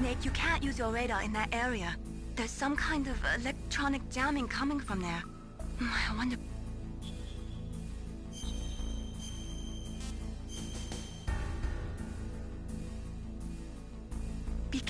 Snake, you can't use your radar in that area. There's some kind of electronic jamming coming from there. I wonder... Be...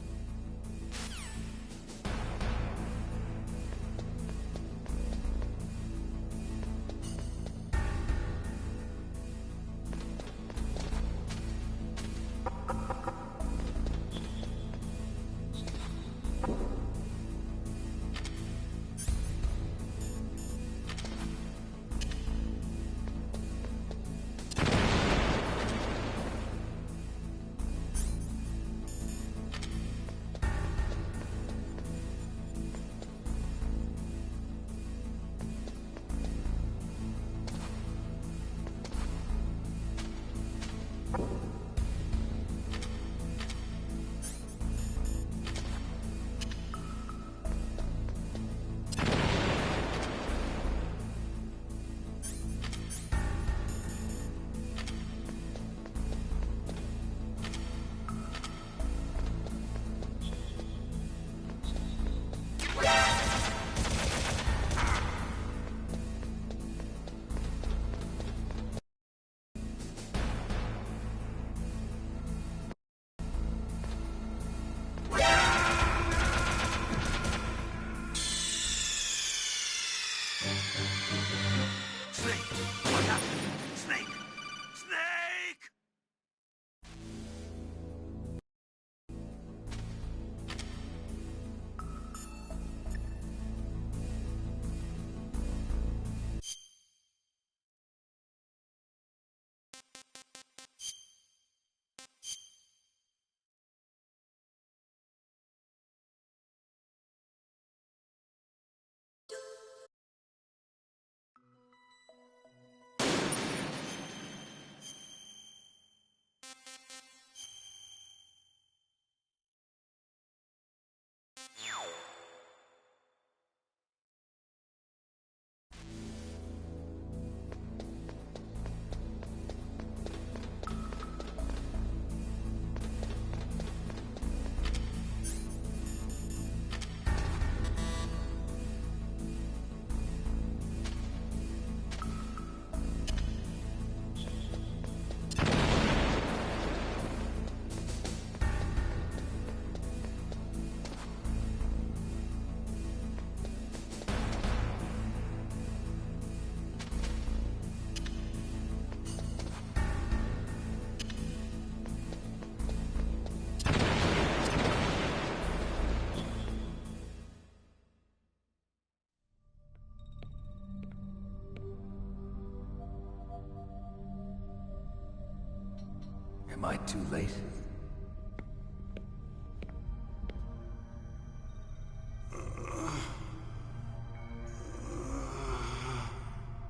Am I too late?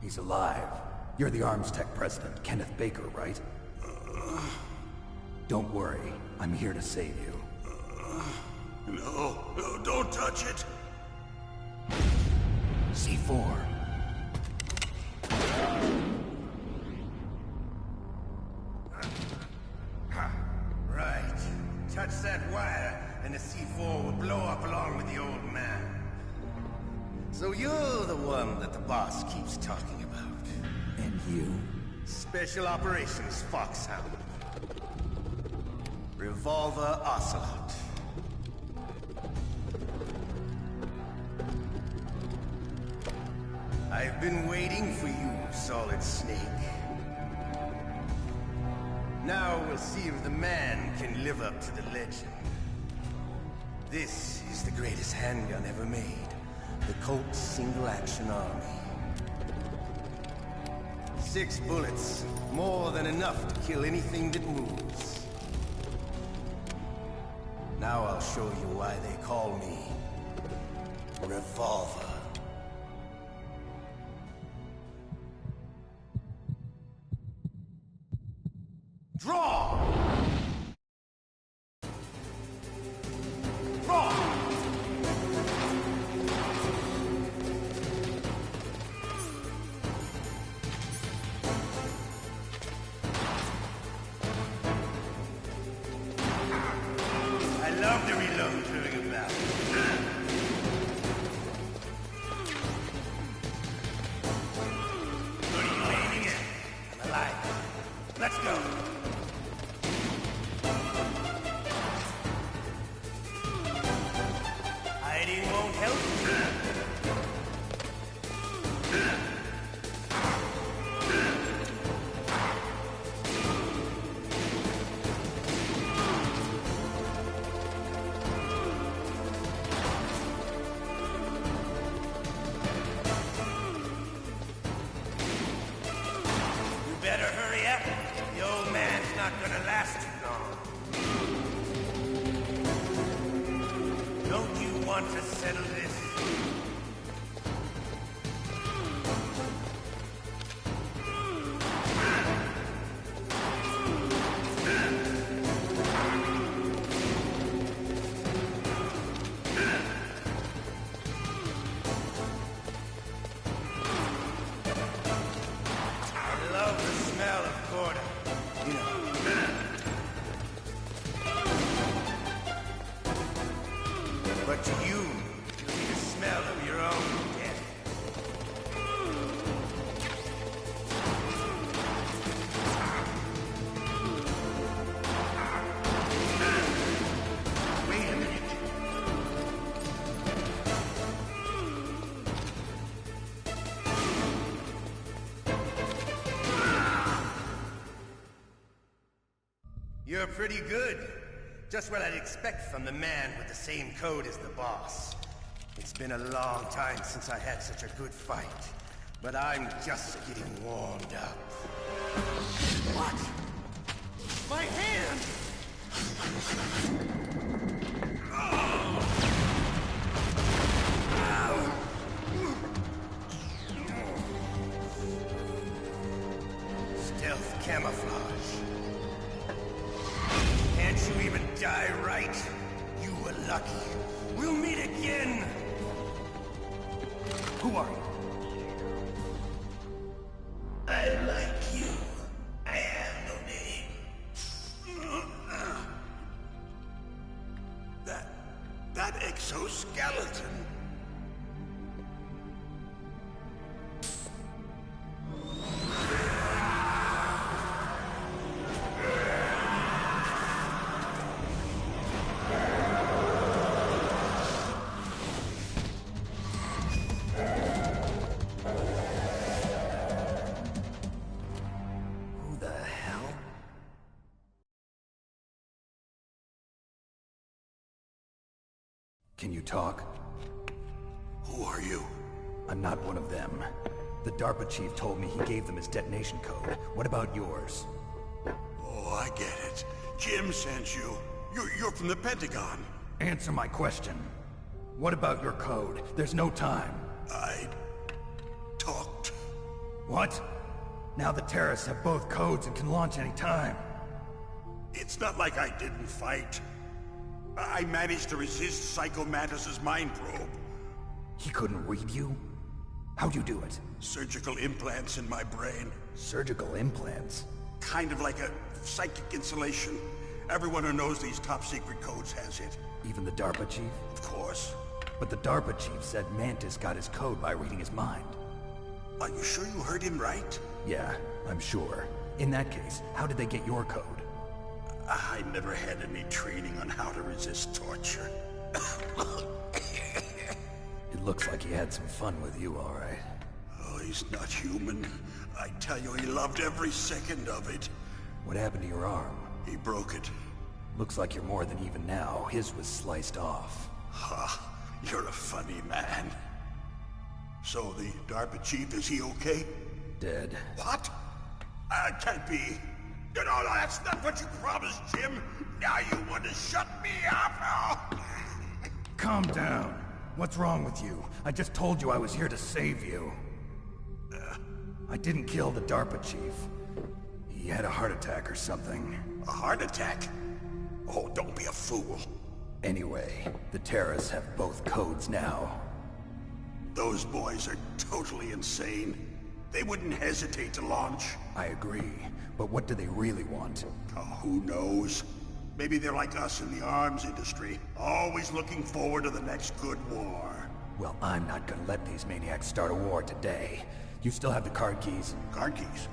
He's alive. You're the Arms Tech president, Kenneth Baker, right? Don't worry. I'm here to save you. No, don't touch it! C4. Right. Touch that wire, and the C4 will blow up along with the old man. So you're the one that the boss keeps talking about. And you? Special Operations Foxhound. Revolver Ocelot. I've been waiting for you, Solid Snake. Now we'll see if the man can live up to the legend. This is the greatest handgun ever made. The Colt Single Action Army. 6 bullets, more than enough to kill anything that moves. Now I'll show you why they call me Revolver. Draw! Draw! I love to reload. to settle this? I love the smell of Gorda. You know. But to you, it'll be the smell of your own death. Wait a minute. You're pretty good. Just what I'd expect from the man with the same code as the boss. It's been a long time since I had such a good fight, but I'm just getting warmed up. What? My hand! Stealth camouflage. Can't you even die right? You were lucky. We'll meet again! Who are you? I like you. I have no name. That exoskeleton. Can you talk? Who are you? I'm not one of them. The DARPA chief told me he gave them his detonation code. What about yours? Oh, I get it. Jim sent you. You're from the Pentagon. Answer my question. What about your code? There's no time. I talked. What? Now the terrorists have both codes and can launch any time. It's not like I didn't fight. I managed to resist Psycho Mantis's mind probe. He couldn't read you? How'd you do it? Surgical implants in my brain. Surgical implants? Kind of like a psychic insulation. Everyone who knows these top-secret codes has it. Even the DARPA chief? Of course. But the DARPA chief said Mantis got his code by reading his mind. Are you sure you heard him right? Yeah, I'm sure. In that case, how did they get your code? I never had any training on how to resist torture. It looks like he had some fun with you, all right. Oh, he's not human. I tell you, he loved every second of it. What happened to your arm? He broke it. Looks like you're more than even now. His was sliced off. Ha, you're a funny man. So the DARPA chief, is he okay? Dead. What? Can't be. No, that's not what you promised, Jim. Now you want to shut me up? Calm down. What's wrong with you? I just told you I was here to save you. I didn't kill the DARPA chief. He had a heart attack or something. A heart attack? Oh, don't be a fool. Anyway, the terrorists have both codes now. Those boys are totally insane. They wouldn't hesitate to launch. I agree, but what do they really want? Oh, who knows? Maybe they're like us in the arms industry, always looking forward to the next good war. Well, I'm not gonna let these maniacs start a war today. You still have the card keys? Card keys?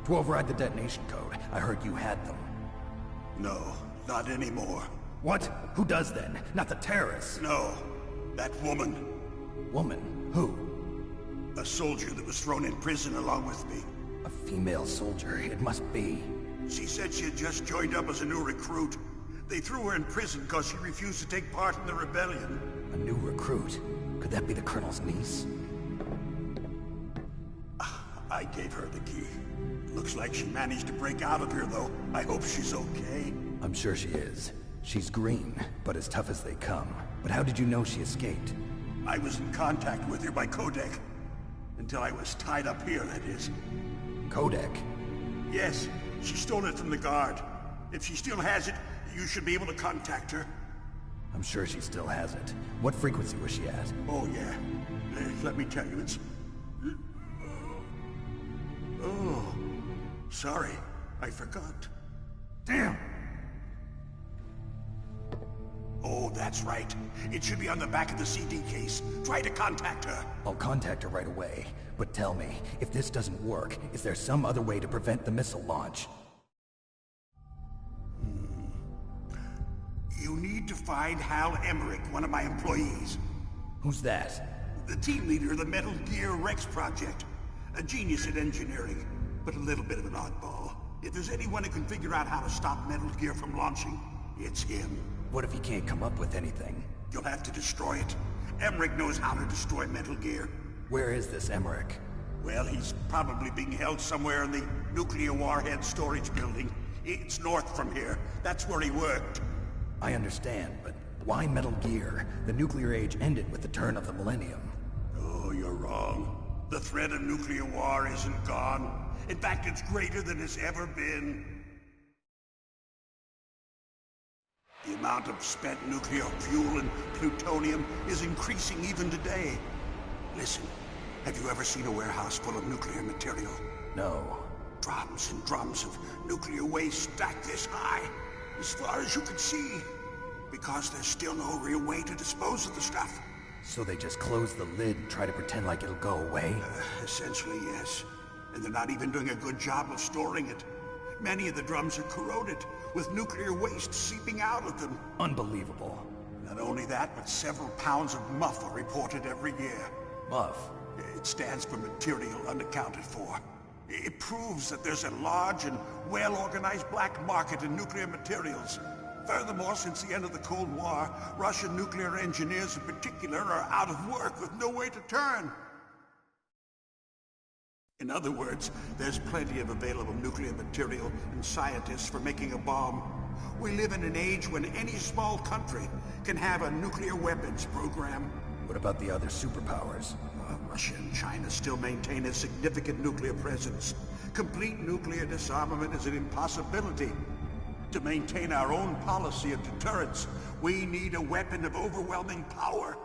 To override the detonation code. I heard you had them. No, not anymore. What? Who does then? Not the terrorists. No, that woman. Woman? Who? A soldier that was thrown in prison along with me. A female soldier, it must be. She said she had just joined up as a new recruit. They threw her in prison because she refused to take part in the rebellion. A new recruit? Could that be the Colonel's niece? I gave her the key. Looks like she managed to break out of here, though. I hope she's okay. I'm sure she is. She's green, but as tough as they come. But how did you know she escaped? I was in contact with her by codec. Until I was tied up here, that is. Codec? Yes, she stole it from the guard. If she still has it, you should be able to contact her. I'm sure she still has it. What frequency was she at? Oh, yeah. Let me tell you, it's... Oh, sorry. I forgot. Damn! Oh, that's right. It should be on the back of the CD case. Try to contact her. I'll contact her right away. But tell me, if this doesn't work, is there some other way to prevent the missile launch? You need to find Hal Emmerich, one of my employees. Who's that? The team leader of the Metal Gear Rex project. A genius at engineering, but a little bit of an oddball. If there's anyone who can figure out how to stop Metal Gear from launching, it's him. What if he can't come up with anything? You'll have to destroy it. Emmerich knows how to destroy Metal Gear. Where is this Emmerich? Well, he's probably being held somewhere in the nuclear warhead storage building. It's north from here. That's where he worked. I understand, but why Metal Gear? The nuclear age ended with the turn of the millennium. Oh, you're wrong. The threat of nuclear war isn't gone. In fact, it's greater than it's ever been. The amount of spent nuclear fuel and plutonium is increasing even today. Listen, have you ever seen a warehouse full of nuclear material? No. Drums and drums of nuclear waste stacked this high, as far as you can see. Because there's still no real way to dispose of the stuff. So they just close the lid and try to pretend like it'll go away? Essentially, yes. And they're not even doing a good job of storing it. Many of the drums are corroded, with nuclear waste seeping out of them. Unbelievable. Not only that, but several pounds of MUF are reported every year. MUF? It stands for material unaccounted for. It proves that there's a large and well-organized black market in nuclear materials. Furthermore, since the end of the Cold War, Russian nuclear engineers in particular are out of work with no way to turn. In other words, there's plenty of available nuclear material and scientists for making a bomb. We live in an age when any small country can have a nuclear weapons program. What about the other superpowers? Russia and China still maintain a significant nuclear presence. Complete nuclear disarmament is an impossibility. To maintain our own policy of deterrence, we need a weapon of overwhelming power.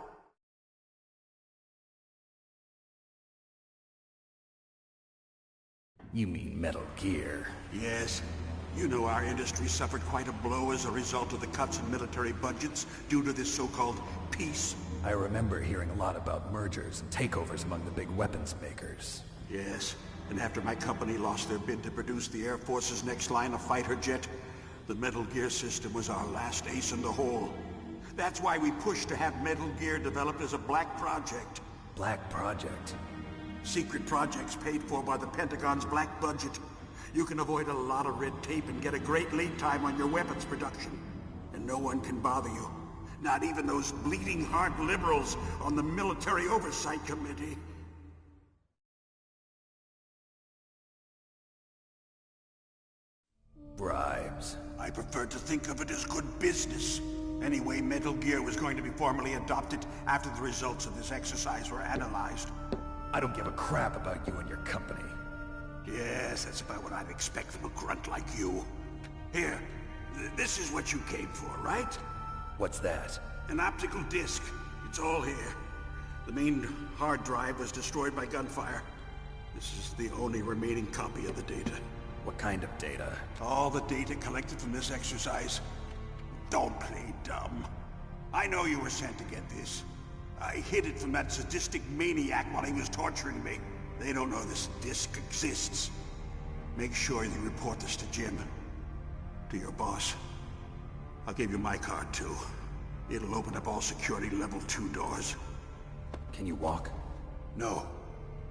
You mean Metal Gear? Yes. You know our industry suffered quite a blow as a result of the cuts in military budgets due to this so-called peace. I remember hearing a lot about mergers and takeovers among the big weapons makers. Yes, and after my company lost their bid to produce the Air Force's next line of fighter jet, the Metal Gear system was our last ace in the hole. That's why we pushed to have Metal Gear developed as a black project. Black Project? Secret projects paid for by the Pentagon's black budget. You can avoid a lot of red tape and get a great lead time on your weapons production. And no one can bother you. Not even those bleeding heart liberals on the Military Oversight Committee. Bribes. I prefer to think of it as good business. Anyway, Metal Gear was going to be formally adopted after the results of this exercise were analyzed. I don't give a crap about you and your company. Yes, that's about what I'd expect from a grunt like you. Here, this is what you came for, right? What's that? An optical disc. It's all here. The main hard drive was destroyed by gunfire. This is the only remaining copy of the data. What kind of data? All the data collected from this exercise. Don't play dumb. I know you were sent to get this. I hid it from that sadistic maniac while he was torturing me. They don't know this disc exists. Make sure you report this to Jim. To your boss. I'll give you my card, too. It'll open up all security level 2 doors. Can you walk? No.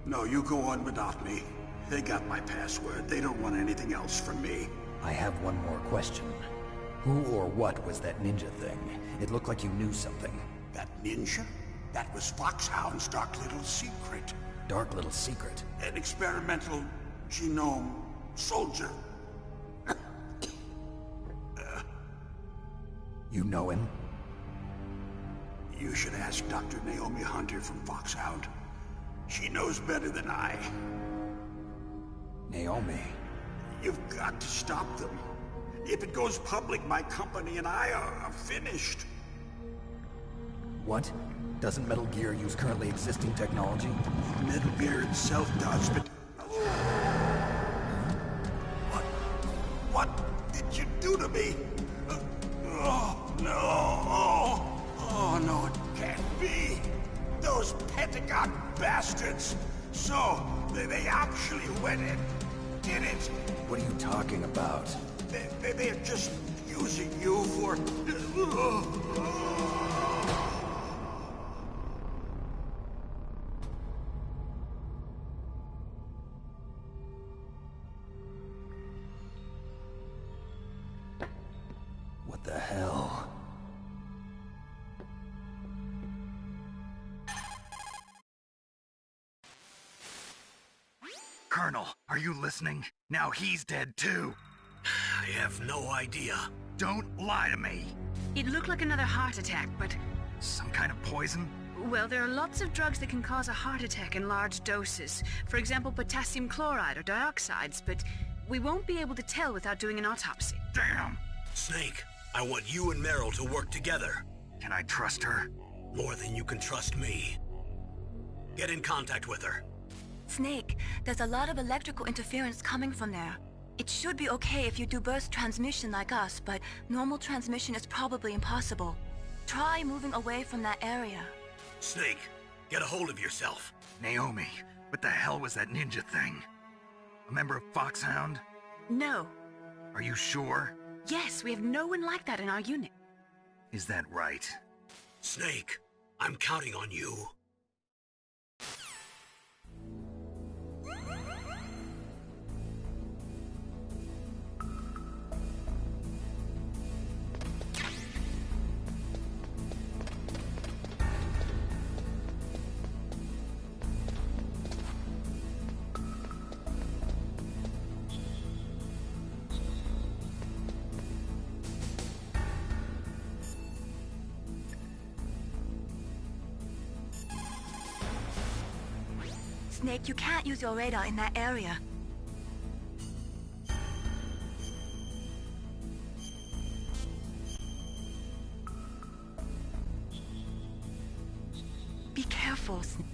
No, you go on without me. They got my password. They don't want anything else from me. I have one more question. Who or what was that ninja thing? It looked like you knew something. That ninja? That was Foxhound's dark little secret. Dark little secret? An experimental genome soldier. You know him? You should ask Dr. Naomi Hunter from Foxhound. She knows better than I. Naomi? You've got to stop them. If it goes public, my company and I are finished. What? Doesn't Metal Gear use currently existing technology? Metal Gear itself does, but... What did you do to me? Oh, no. Oh, no, it can't be. Those Pentagon bastards. So, they actually went and did it. What are you talking about? They're just using you for... What the hell? Colonel, are you listening? Now he's dead too. I have no idea. Don't lie to me. It looked like another heart attack, but... Some kind of poison? Well, there are lots of drugs that can cause a heart attack in large doses. For example, potassium chloride or dioxides, but we won't be able to tell without doing an autopsy. Damn! Snake, I want you and Meryl to work together. Can I trust her? More than you can trust me. Get in contact with her. Snake, there's a lot of electrical interference coming from there. It should be okay if you do burst transmission like us, but normal transmission is probably impossible. Try moving away from that area. Snake, get a hold of yourself. Naomi, what the hell was that ninja thing? A member of Foxhound? No. Are you sure? Yes, we have no one like that in our unit. Is that right? Snake, I'm counting on you. Snake, you can't use your radar in that area. Be careful, Snake.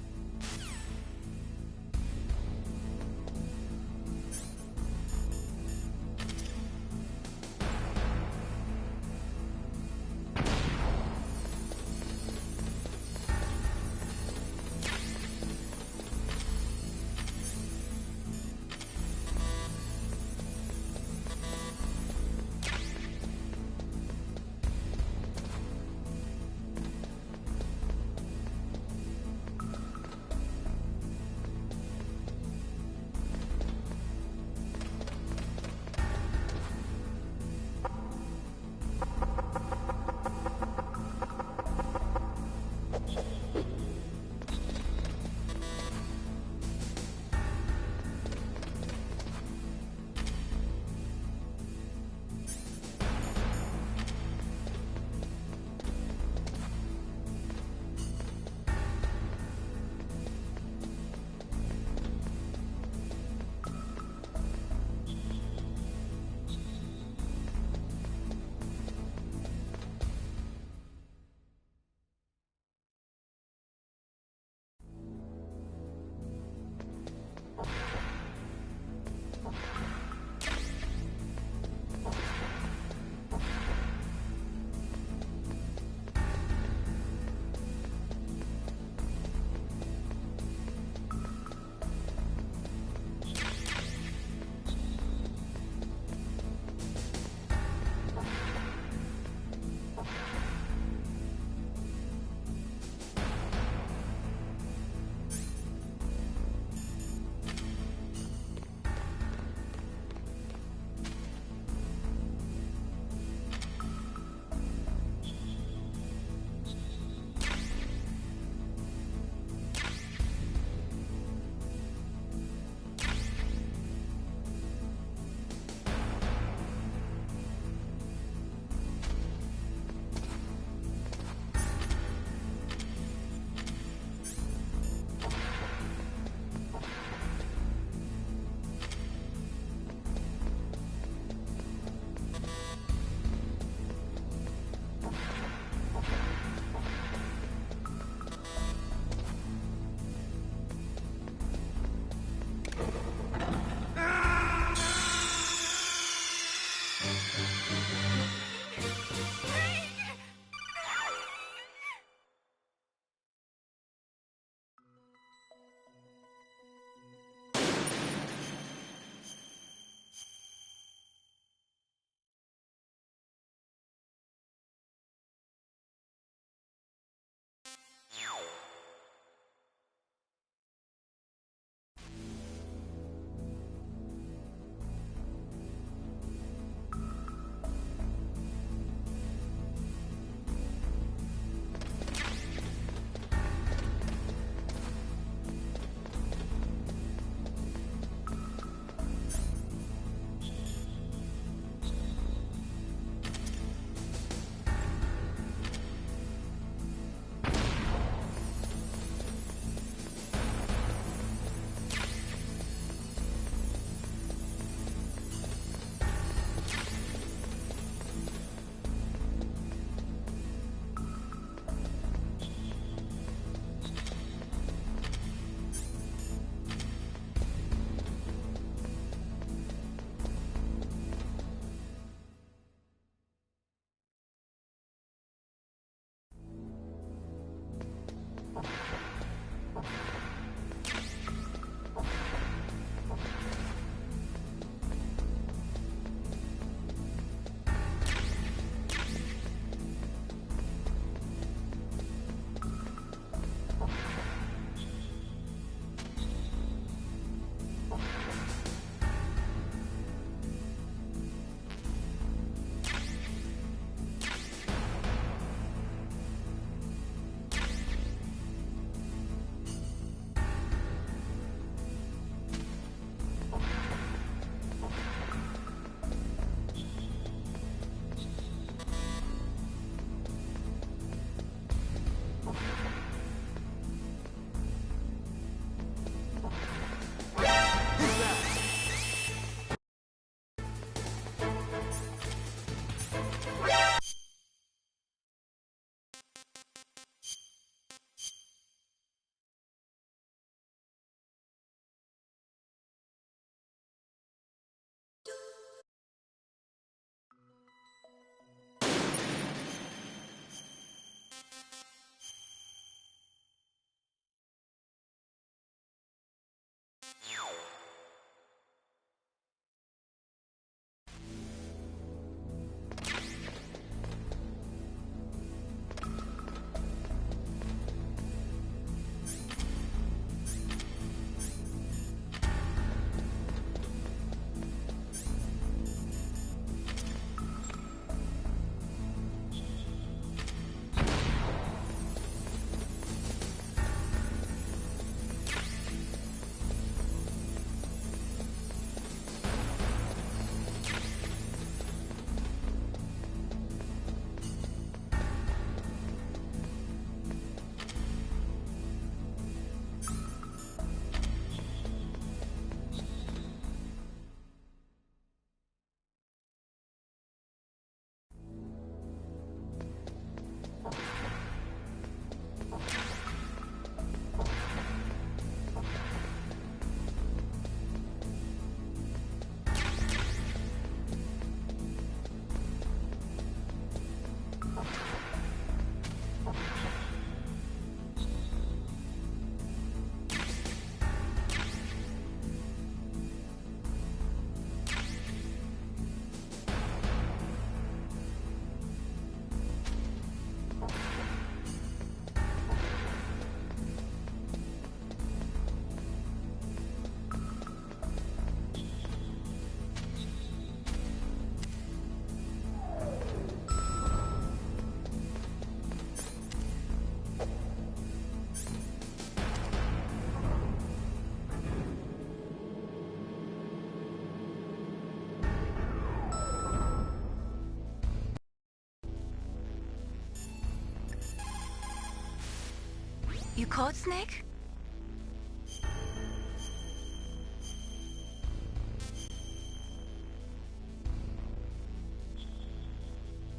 You called Snake?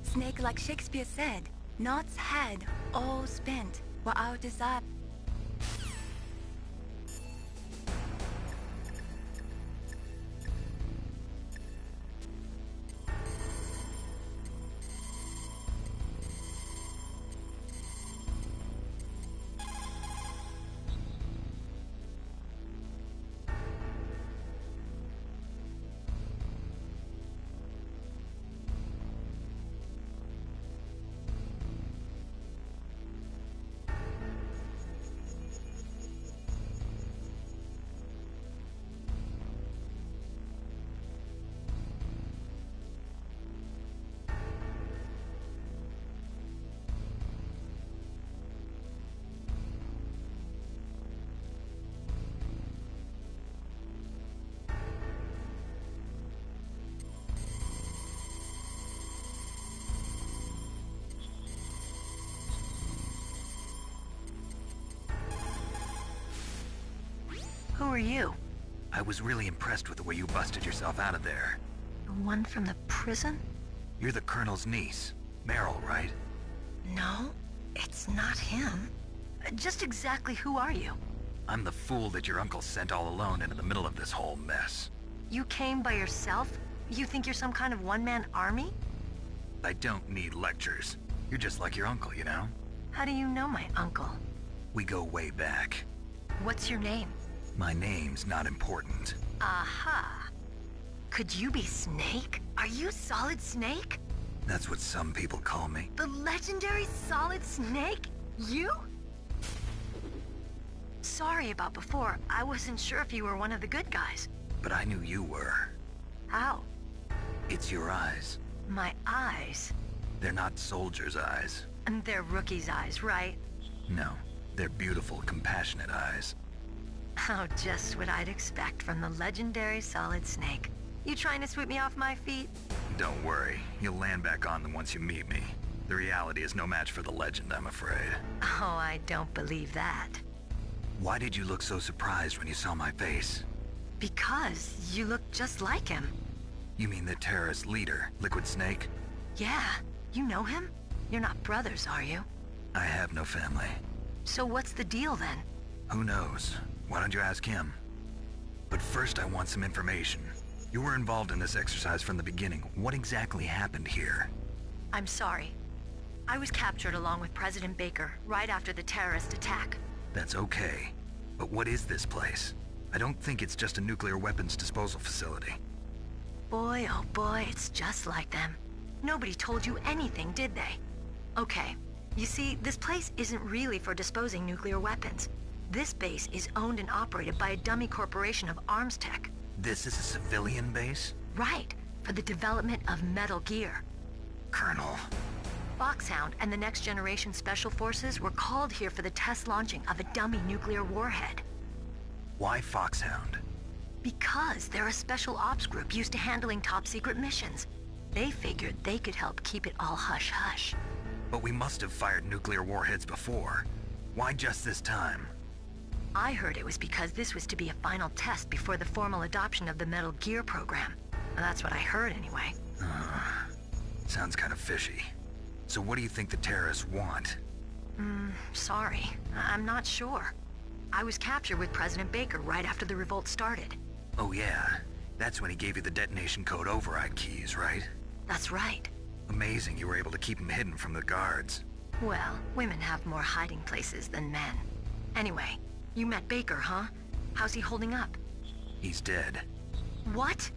Snake, like Shakespeare said, Nott's head, all spent, were our desire. Who are you? I was really impressed with the way you busted yourself out of there. The one from the prison? You're the Colonel's niece, Meryl, right? No, it's not him. Just exactly who are you? I'm the fool that your uncle sent all alone into the middle of this whole mess. You came by yourself? You think you're some kind of one-man army? I don't need lectures. You're just like your uncle, you know? How do you know my uncle? We go way back. What's your name? My name's not important. Aha. Could you be Snake? Are you Solid Snake? That's what some people call me. The legendary Solid Snake? You? Sorry about before. I wasn't sure if you were one of the good guys. But I knew you were. How? It's your eyes. My eyes? They're not soldiers' eyes. And they're rookies' eyes, right? No, they're beautiful, compassionate eyes. Oh, just what I'd expect from the legendary Solid Snake. You trying to sweep me off my feet? Don't worry, you'll land back on them once you meet me. The reality is no match for the legend, I'm afraid. Oh, I don't believe that. Why did you look so surprised when you saw my face? Because you look just like him. You mean the terrorist leader, Liquid Snake? Yeah, you know him? You're not brothers, are you? I have no family. So what's the deal then? Who knows? Why don't you ask him? But first I want some information. You were involved in this exercise from the beginning. What exactly happened here? I'm sorry. I was captured along with President Baker right after the terrorist attack. That's okay. But what is this place? I don't think it's just a nuclear weapons disposal facility. Boy, oh boy, it's just like them. Nobody told you anything, did they? Okay, you see, this place isn't really for disposing nuclear weapons. This base is owned and operated by a dummy corporation of arms tech. This is a civilian base? Right, for the development of Metal Gear. Colonel. Foxhound and the Next Generation Special Forces were called here for the test launching of a dummy nuclear warhead. Why Foxhound? Because they're a special ops group used to handling top-secret missions. They figured they could help keep it all hush-hush. But we must have fired nuclear warheads before. Why just this time? I heard it was because this was to be a final test before the formal adoption of the Metal Gear program. That's what I heard anyway. Sounds kind of fishy. So what do you think the terrorists want? Sorry. I'm not sure. I was captured with President Baker right after the revolt started. Oh yeah, that's when he gave you the detonation code override keys, right? That's right. Amazing you were able to keep him hidden from the guards. Well, women have more hiding places than men. Anyway, you met Baker, huh? How's he holding up? He's dead. What?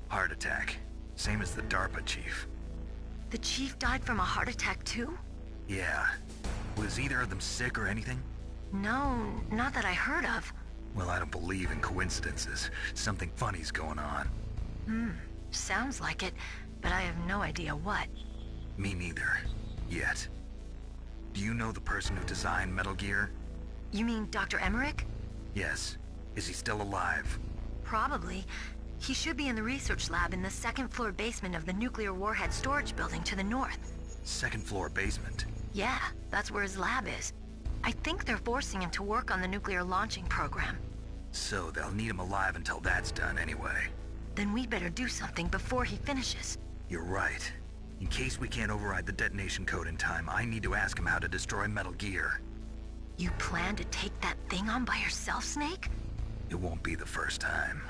Heart attack. Same as the DARPA chief. The chief died from a heart attack too? Yeah. Was either of them sick or anything? No, not that I heard of. Well, I don't believe in coincidences. Something funny's going on. Sounds like it, but I have no idea what. Me neither. Yet. Do you know the person who designed Metal Gear? You mean Dr. Emmerich? Yes. Is he still alive? Probably. He should be in the research lab in the second-floor basement of the nuclear warhead storage building to the north. Second floor basement? Yeah, that's where his lab is. I think they're forcing him to work on the nuclear launching program. So they'll need him alive until that's done anyway. Then we better do something before he finishes. You're right. In case we can't override the detonation code in time, I need to ask him how to destroy Metal Gear. You plan to take that thing on by yourself, Snake? It won't be the first time.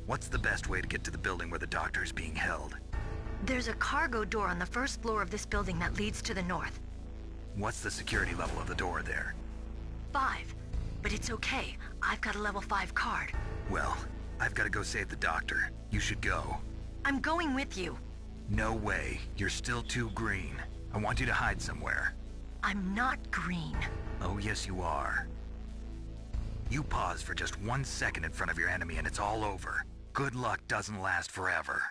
What's the best way to get to the building where the doctor is being held? There's a cargo door on the first floor of this building that leads to the north. What's the security level of the door there? 5. But it's okay. I've got a level 5 card. Well, I've got to go save the doctor. You should go. I'm going with you. No way. You're still too green. I want you to hide somewhere. I'm not green. Oh, yes you are. You pause for just 1 second in front of your enemy and it's all over. Good luck doesn't last forever.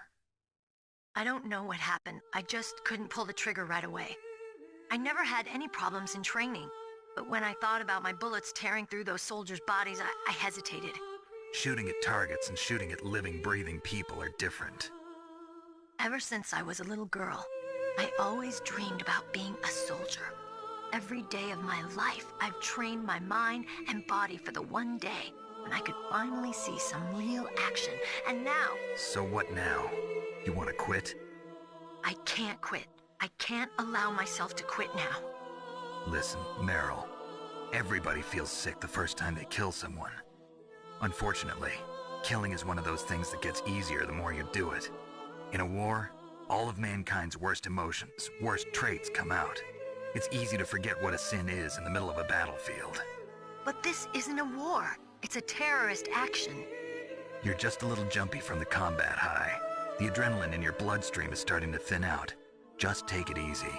I don't know what happened. I just couldn't pull the trigger right away. I never had any problems in training. But when I thought about my bullets tearing through those soldiers' bodies, I hesitated. Shooting at targets and shooting at living, breathing people are different. Ever since I was a little girl, I always dreamed about being a soldier. Every day of my life, I've trained my mind and body for the one day when I could finally see some real action. And now... So what now? You want to quit? I can't quit. I can't allow myself to quit now. Listen, Meryl. Everybody feels sick the first time they kill someone. Unfortunately, killing is one of those things that gets easier the more you do it. In a war, all of mankind's worst emotions, worst traits come out. It's easy to forget what a sin is in the middle of a battlefield. But this isn't a war. It's a terrorist action. You're just a little jumpy from the combat high. The adrenaline in your bloodstream is starting to thin out. Just take it easy.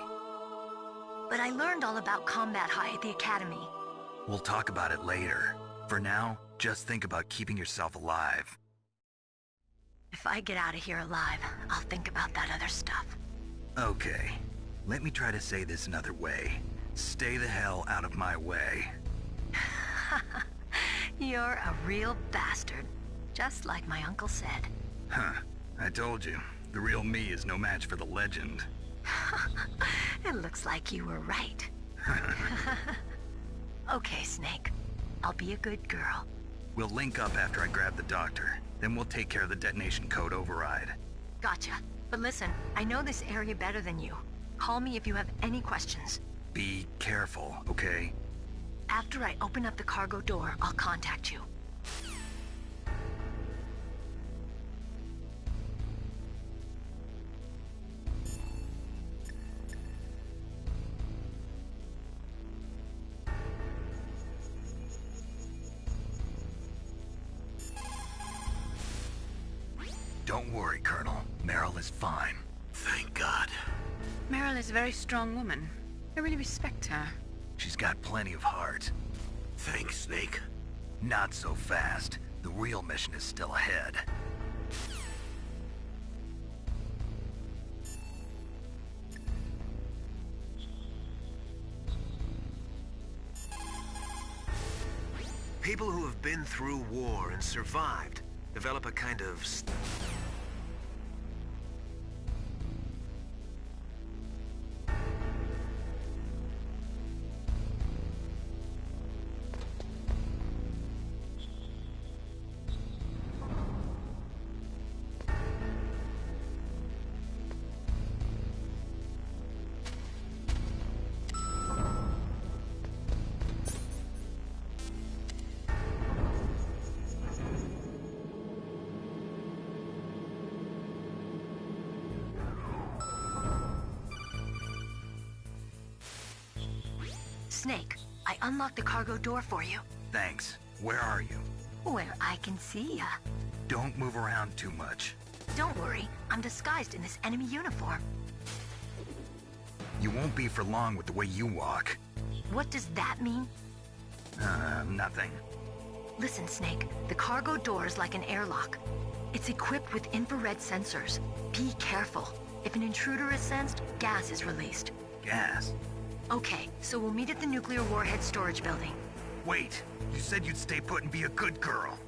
But I learned all about combat high at the academy. We'll talk about it later. For now, just think about keeping yourself alive. If I get out of here alive, I'll think about that other stuff. Okay. Let me try to say this another way. Stay the hell out of my way. You're a real bastard. Just like my uncle said. Huh. I told you. The real me is no match for the legend. It looks like you were right. Okay, Snake. I'll be a good girl. We'll link up after I grab the doctor. Then we'll take care of the detonation code override. Gotcha. But listen, I know this area better than you. Call me if you have any questions. Be careful, okay? After I open up the cargo door, I'll contact you. Don't worry, Colonel. Meryl is fine. Thank God. Meryl is a very strong woman. I really respect her. She's got plenty of heart. Thanks, Snake. Not so fast. The real mission is still ahead. People who have been through war and survived develop a kind of... Snake, I unlocked the cargo door for you. Thanks. Where are you? Where I can see ya. Don't move around too much. Don't worry, I'm disguised in this enemy uniform. You won't be for long with the way you walk. What does that mean? Nothing. Listen, Snake, the cargo door is like an airlock. It's equipped with infrared sensors. Be careful. If an intruder is sensed, gas is released. Gas? Okay, so we'll meet at the nuclear warhead storage building. Wait, you said you'd stay put and be a good girl.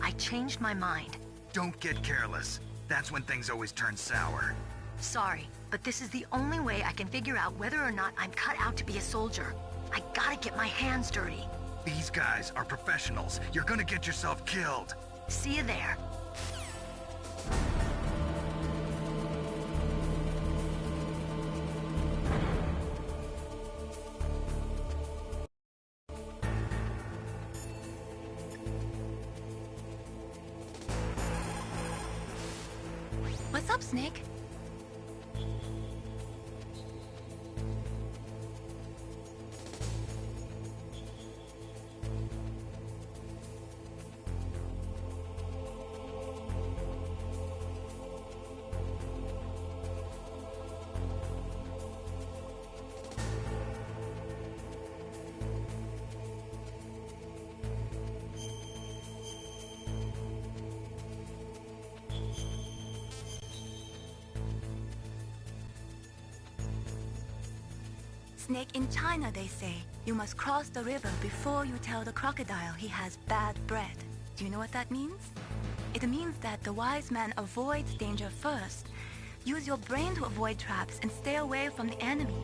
I changed my mind. Don't get careless. That's when things always turn sour. Sorry, but this is the only way I can figure out whether or not I'm cut out to be a soldier. I gotta get my hands dirty. These guys are professionals. You're gonna get yourself killed. See you there. What's up, Snake? Snake, in China they say, you must cross the river before you tell the crocodile he has bad bread. Do you know what that means? It means that the wise man avoids danger first. Use your brain to avoid traps and stay away from the enemy.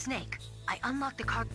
Snake, I unlocked the car...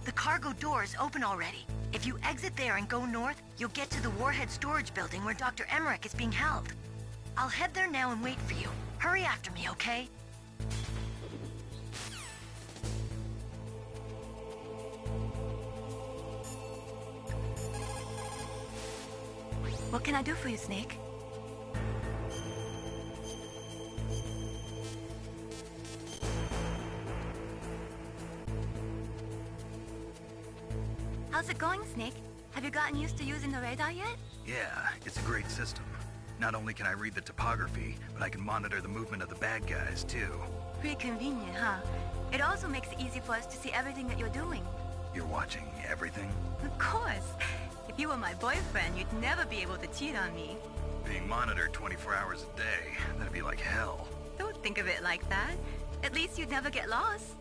The cargo door is open already. If you exit there and go north, you'll get to the Warhead storage building where Dr. Emmerich is being held. I'll head there now and wait for you. Hurry after me, okay? What can I do for you, Snake? How's it going, Snake? Have you gotten used to using the radar yet? Yeah, it's a great system. Not only can I read the topography, but I can monitor the movement of the bad guys, too. Pretty convenient, huh? It also makes it easy for us to see everything that you're doing. You're watching everything? Of course. If you were my boyfriend, you'd never be able to cheat on me. Being monitored 24 hours a day, that'd be like hell. Don't think of it like that. At least you'd never get lost.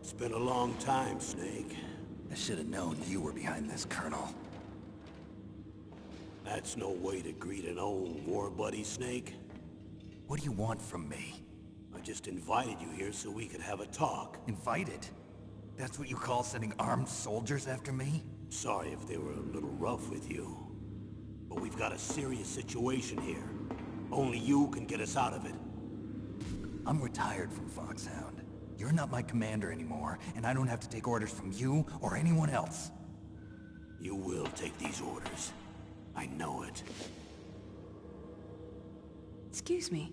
It's been a long time, Snake. I should have known you were behind this, Colonel. That's no way to greet an old war buddy, Snake. What do you want from me? I just invited you here so we could have a talk. Invited? That's what you call sending armed soldiers after me? Sorry if they were a little rough with you. But we've got a serious situation here. Only you can get us out of it. I'm retired from Foxhound. You're not my commander anymore, and I don't have to take orders from you or anyone else. You will take these orders. I know it. Excuse me.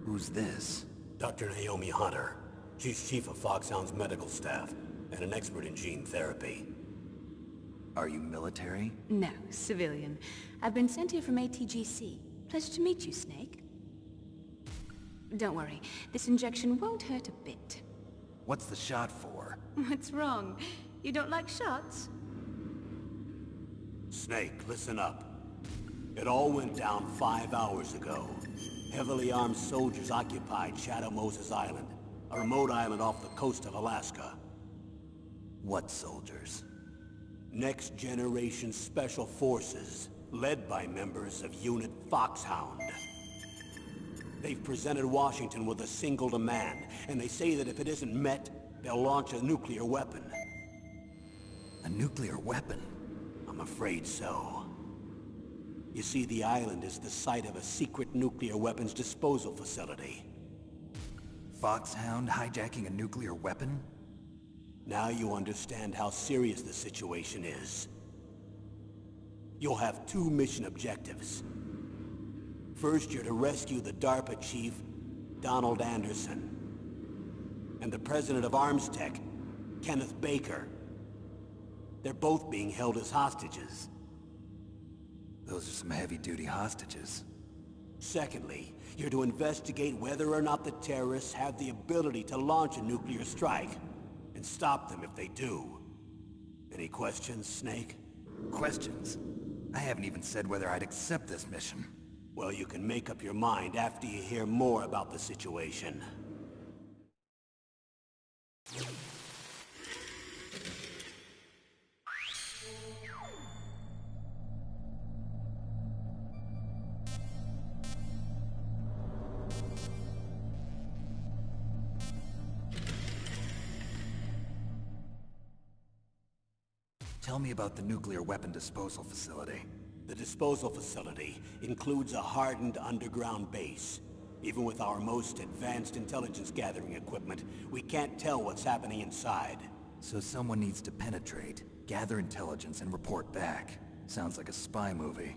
Who's this? Dr. Naomi Hunter. She's chief of Foxhound's medical staff, and an expert in gene therapy. Are you military? No, civilian. I've been sent here from ATGC. Pleasure to meet you, Snake. Don't worry, this injection won't hurt a bit. What's the shot for? What's wrong? You don't like shots? Snake, listen up. It all went down 5 hours ago. Heavily armed soldiers occupied Shadow Moses Island, a remote island off the coast of Alaska. What soldiers? Next Generation Special Forces, led by members of Unit Foxhound. They've presented Washington with a single demand, and they say that if it isn't met, they'll launch a nuclear weapon. A nuclear weapon? I'm afraid so. You see, the island is the site of a secret nuclear weapons disposal facility. Foxhound hijacking a nuclear weapon? Now you understand how serious the situation is. You'll have 2 mission objectives. First, you're to rescue the DARPA chief, Donald Anderson, and the president of ArmsTech, Kenneth Baker. They're both being held as hostages. Those are some heavy-duty hostages. Secondly, you're to investigate whether or not the terrorists have the ability to launch a nuclear strike, and stop them if they do. Any questions, Snake? Questions? I haven't even said whether I'd accept this mission. Well, you can make up your mind after you hear more about the situation. Tell me about the nuclear weapon disposal facility. The disposal facility includes a hardened underground base. Even with our most advanced intelligence gathering equipment, we can't tell what's happening inside. So someone needs to penetrate, gather intelligence, and report back. Sounds like a spy movie.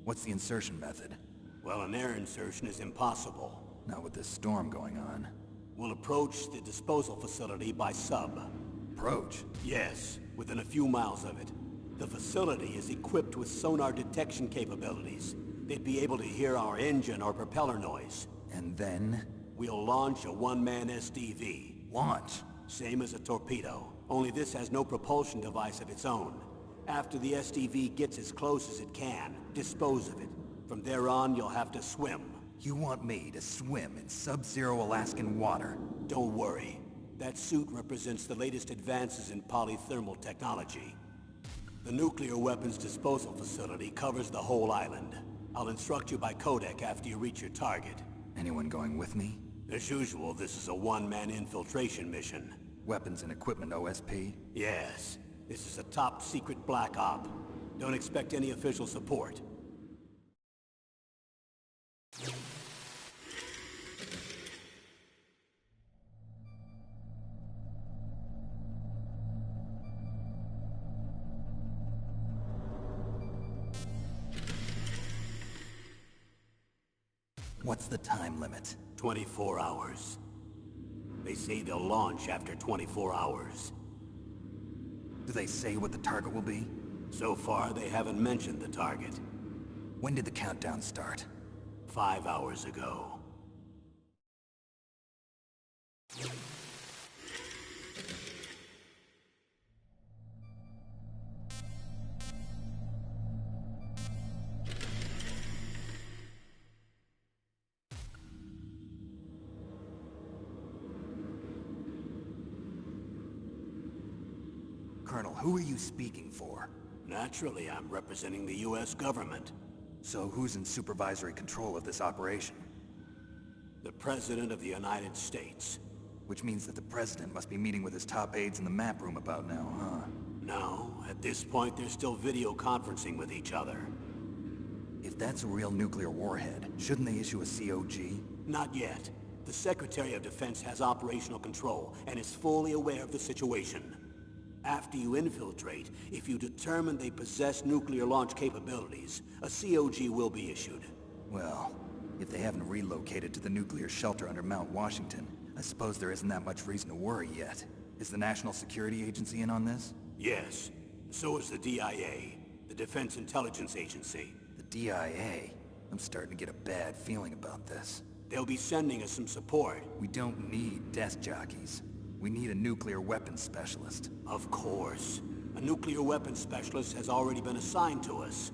What's the insertion method? Well, an air insertion is impossible. Not with this storm going on. We'll approach the disposal facility by sub. Approach? Yes, within a few miles of it. The facility is equipped with sonar detection capabilities. They'd be able to hear our engine or propeller noise. And then? We'll launch a one-man SDV. Launch? Same as a torpedo, only this has no propulsion device of its own. After the SDV gets as close as it can, dispose of it. From there on, you'll have to swim. You want me to swim in sub-zero Alaskan water? Don't worry. That suit represents the latest advances in polythermal technology. The nuclear weapons disposal facility covers the whole island. I'll instruct you by codec after you reach your target. Anyone going with me? As usual, this is a one-man infiltration mission. Weapons and equipment OSP? Yes. This is a top-secret black op. Don't expect any official support. What's the time limit? 24 hours. They say they'll launch after 24 hours. Do they say what the target will be? So far, they haven't mentioned the target. When did the countdown start? 5 hours ago. Colonel, who are you speaking for? Naturally, I'm representing the U.S. government. So who's in supervisory control of this operation? The President of the United States. Which means that the President must be meeting with his top aides in the map room about now, huh? No, at this point they're still video conferencing with each other. If that's a real nuclear warhead, shouldn't they issue a COG? Not yet. The Secretary of Defense has operational control and is fully aware of the situation. After you infiltrate, if you determine they possess nuclear launch capabilities, a COG will be issued. Well, if they haven't relocated to the nuclear shelter under Mount Washington, I suppose there isn't that much reason to worry yet. Is the National Security Agency in on this? Yes. So is the DIA, the Defense Intelligence Agency. The DIA? I'm starting to get a bad feeling about this. They'll be sending us some support. We don't need desk jockeys. We need a nuclear weapons specialist. Of course. A nuclear weapons specialist has already been assigned to us.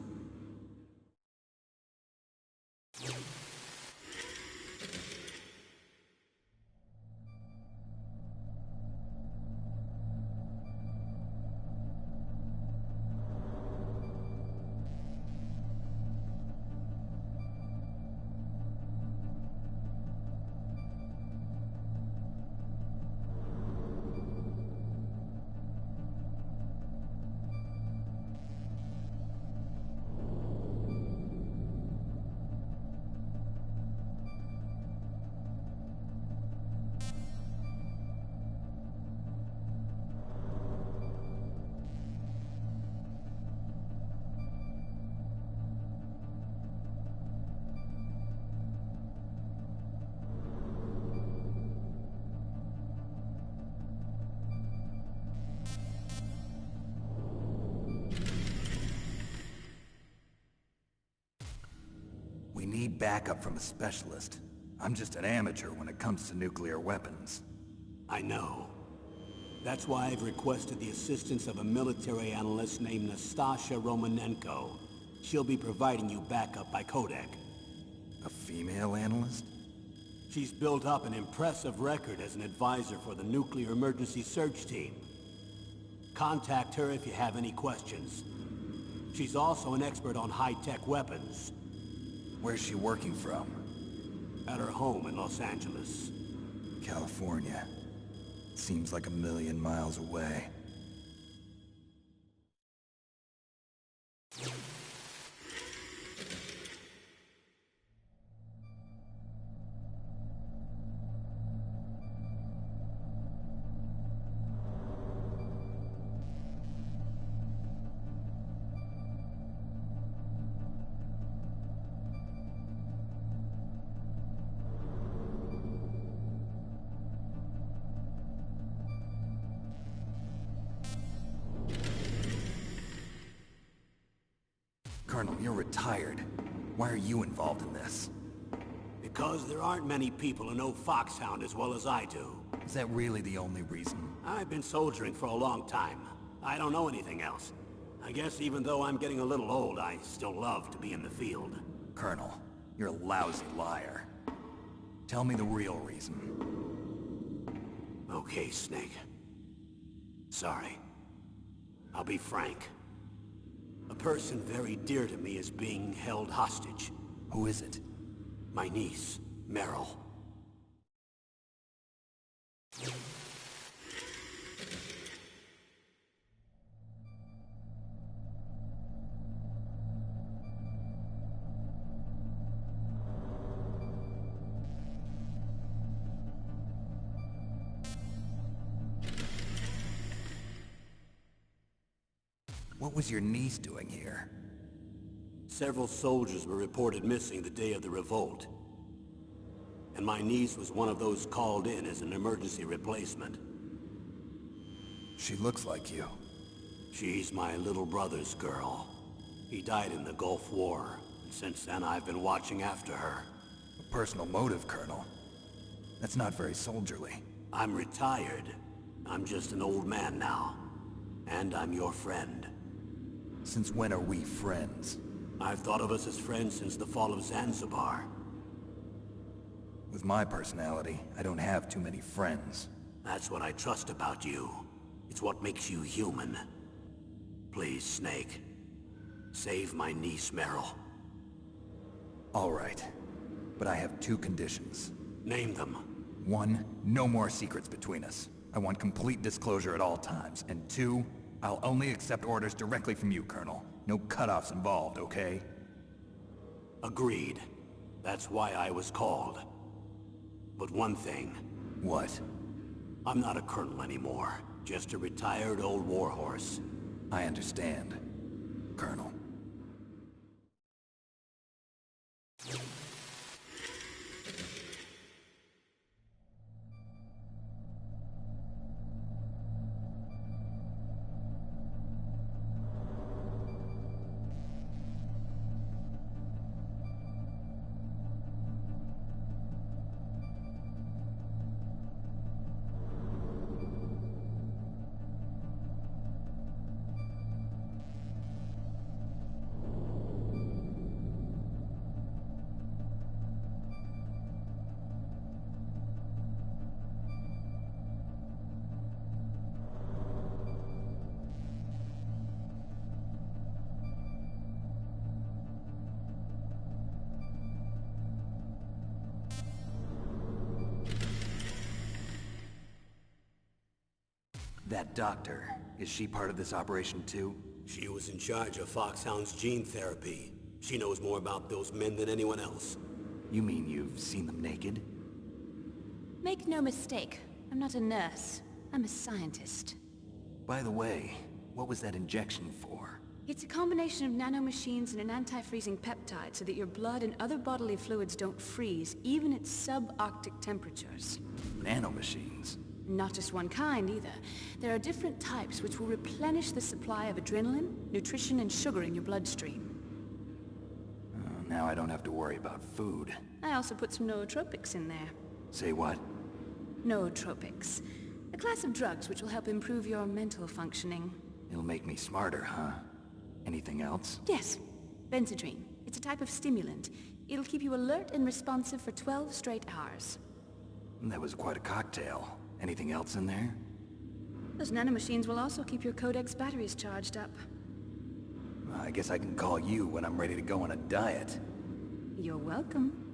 We need backup from a specialist. I'm just an amateur when it comes to nuclear weapons. I know. That's why I've requested the assistance of a military analyst named Nastasha Romanenko. She'll be providing you backup by Kodak. A female analyst? She's built up an impressive record as an advisor for the Nuclear Emergency Search Team. Contact her if you have any questions. She's also an expert on high-tech weapons. Where's she working from? At her home in Los Angeles. California. Seems like 1,000,000 miles away. Colonel, you're retired. Why are you involved in this? Because there aren't many people who know Foxhound as well as I do. Is that really the only reason? I've been soldiering for a long time. I don't know anything else. I guess even though I'm getting a little old, I still love to be in the field. Colonel, you're a lousy liar. Tell me the real reason. Okay, Snake. Sorry. I'll be frank. A person very dear to me is being held hostage. Who is it? My niece, Meryl. What was your niece doing here? Several soldiers were reported missing the day of the revolt. And my niece was one of those called in as an emergency replacement. She looks like you. She's my little brother's girl. He died in the Gulf War, and since then I've been watching after her. A personal motive, Colonel. That's not very soldierly. I'm retired. I'm just an old man now. And I'm your friend. Since when are we friends? I've thought of us as friends since the fall of Zanzibar. With my personality, I don't have too many friends. That's what I trust about you. It's what makes you human. Please, Snake. Save my niece, Meryl. All right. But I have two conditions. Name them. 1, no more secrets between us. I want complete disclosure at all times. And 2, I'll only accept orders directly from you, Colonel. No cutoffs involved, okay? Agreed. That's why I was called. But one thing. What? I'm not a colonel anymore. Just a retired old warhorse. I understand, Colonel. That doctor, is she part of this operation too? She was in charge of Foxhound's gene therapy. She knows more about those men than anyone else. You mean you've seen them naked? Make no mistake, I'm not a nurse. I'm a scientist. By the way, what was that injection for? It's a combination of nanomachines and an anti-freezing peptide so that your blood and other bodily fluids don't freeze, even at subarctic temperatures. Nanomachines? Not just one kind, either. There are different types which will replenish the supply of adrenaline, nutrition, and sugar in your bloodstream. Now I don't have to worry about food. I also put some nootropics in there. Say what? Nootropics. A class of drugs which will help improve your mental functioning. It'll make me smarter, huh? Anything else? Yes. Benzedrine. It's a type of stimulant. It'll keep you alert and responsive for 12 straight hours. That was quite a cocktail. Anything else in there? Those nanomachines will also keep your Codex batteries charged up. I guess I can call you when I'm ready to go on a diet. You're welcome.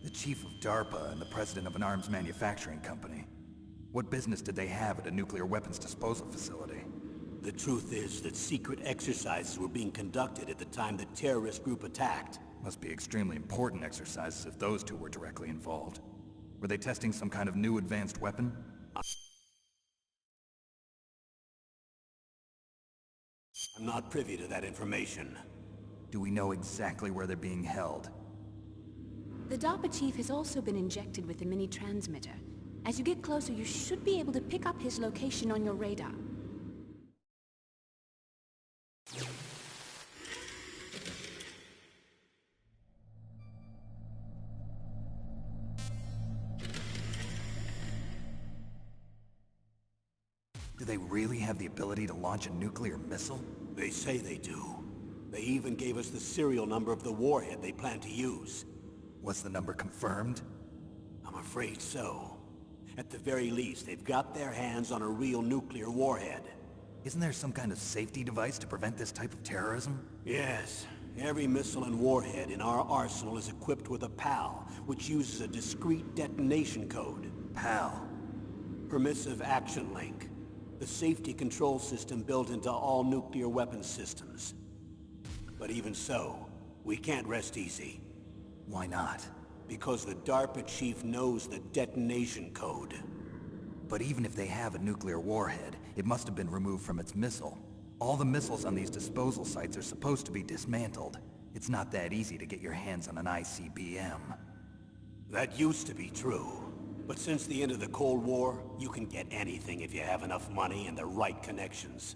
The chief of DARPA and the president of an arms manufacturing company. What business did they have at a nuclear weapons disposal facility? The truth is that secret exercises were being conducted at the time the terrorist group attacked. Must be extremely important exercises if those two were directly involved. Were they testing some kind of new advanced weapon? I'm not privy to that information. Do we know exactly where they're being held? The DARPA chief has also been injected with a mini-transmitter. As you get closer, you should be able to pick up his location on your radar. Do they really have the ability to launch a nuclear missile? They say they do. They even gave us the serial number of the warhead they plan to use. Was the number confirmed? I'm afraid so. At the very least, they've got their hands on a real nuclear warhead. Isn't there some kind of safety device to prevent this type of terrorism? Yes. Every missile and warhead in our arsenal is equipped with a PAL, which uses a discrete detonation code. PAL? Permissive Action Link. The safety control system built into all nuclear weapons systems. But even so, we can't rest easy. Why not? Because the DARPA chief knows the detonation code. But even if they have a nuclear warhead, it must have been removed from its missile. All the missiles on these disposal sites are supposed to be dismantled. It's not that easy to get your hands on an ICBM. That used to be true. But since the end of the Cold War, you can get anything if you have enough money and the right connections.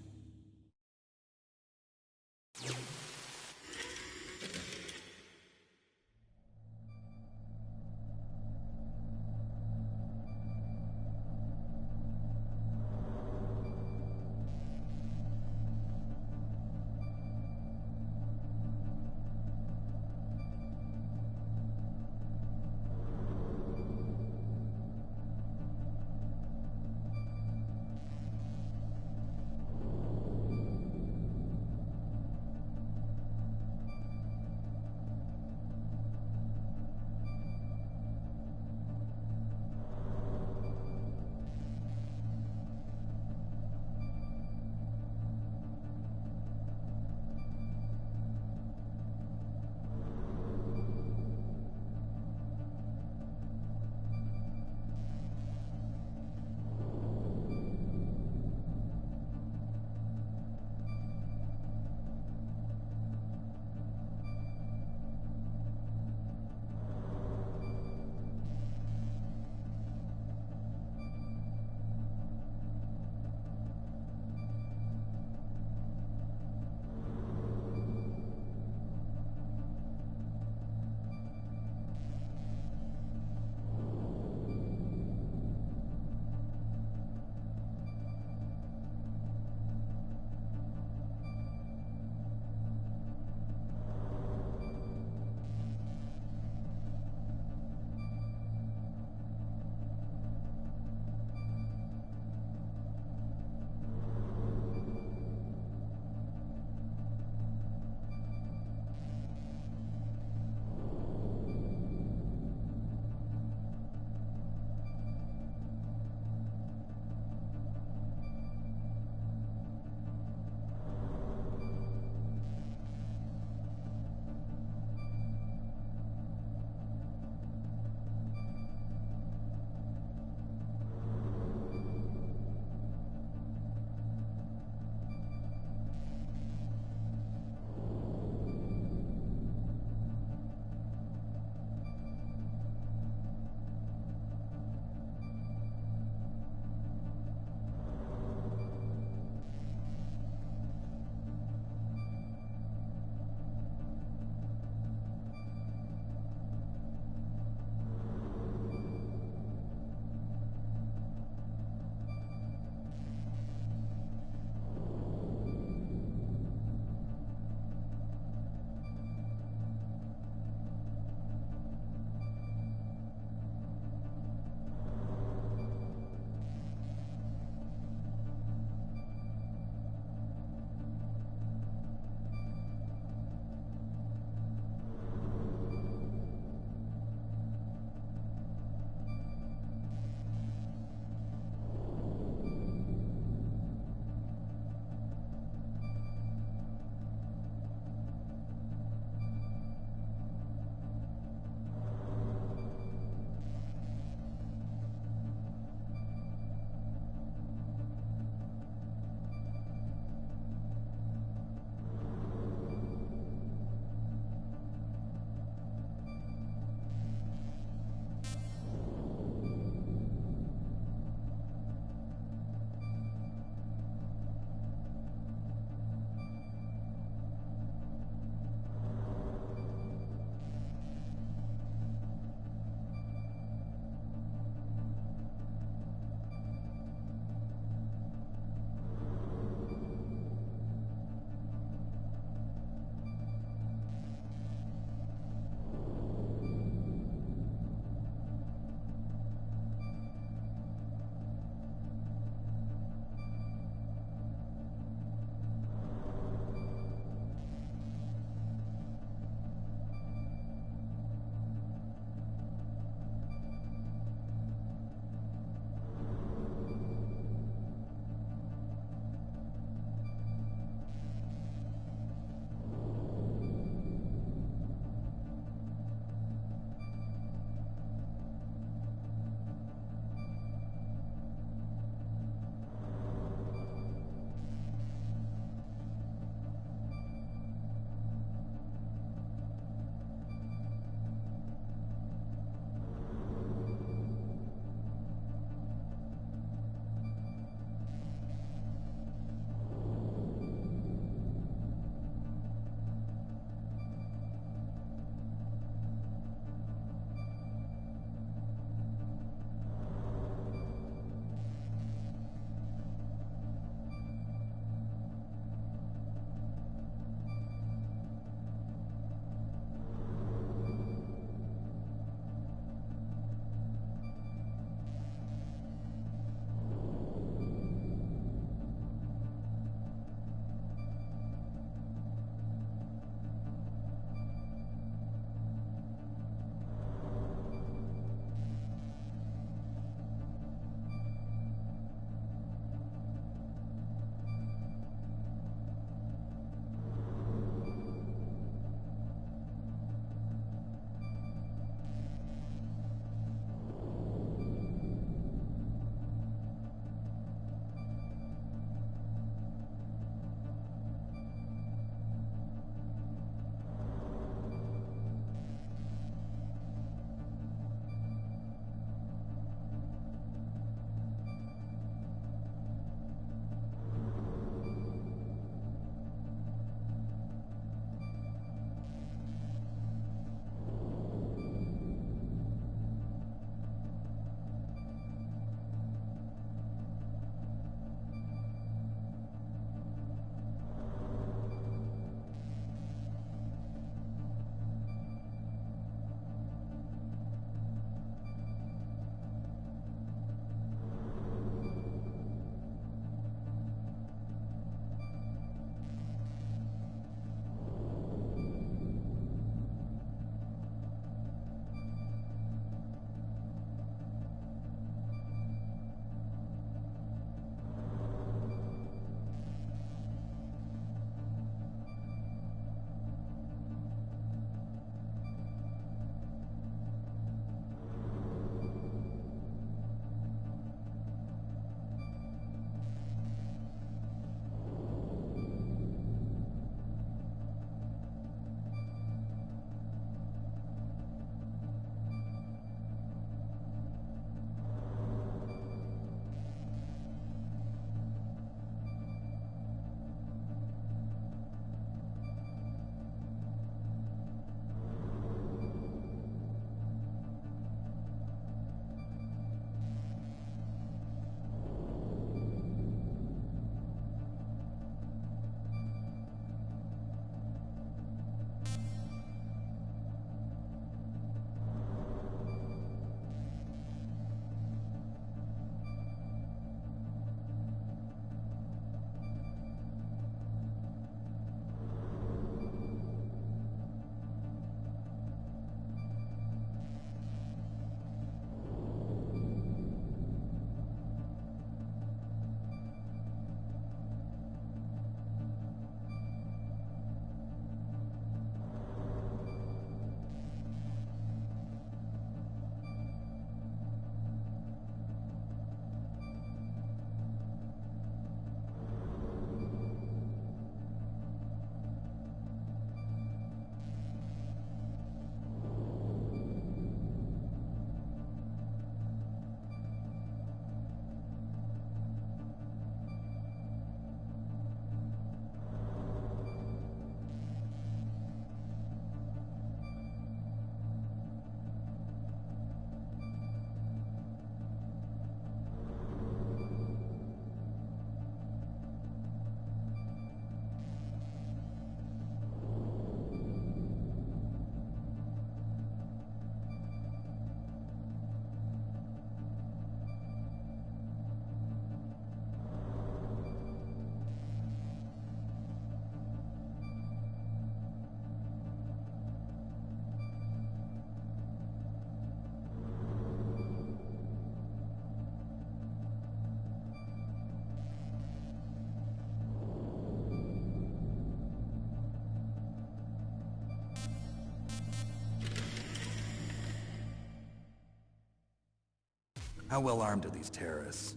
How well armed are these terrorists?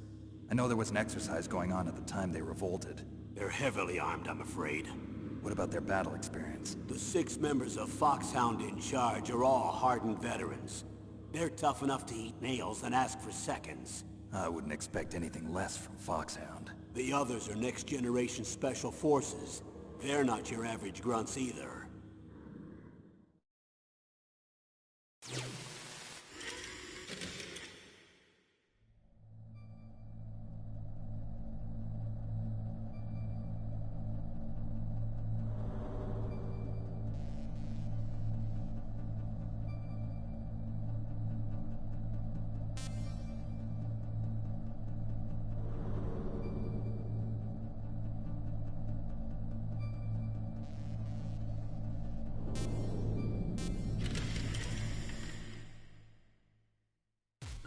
I know there was an exercise going on at the time they revolted. They're heavily armed, I'm afraid. What about their battle experience? The 6 members of Foxhound in charge are all hardened veterans. They're tough enough to eat nails and ask for seconds. I wouldn't expect anything less from Foxhound. The others are next-generation special forces. They're not your average grunts either.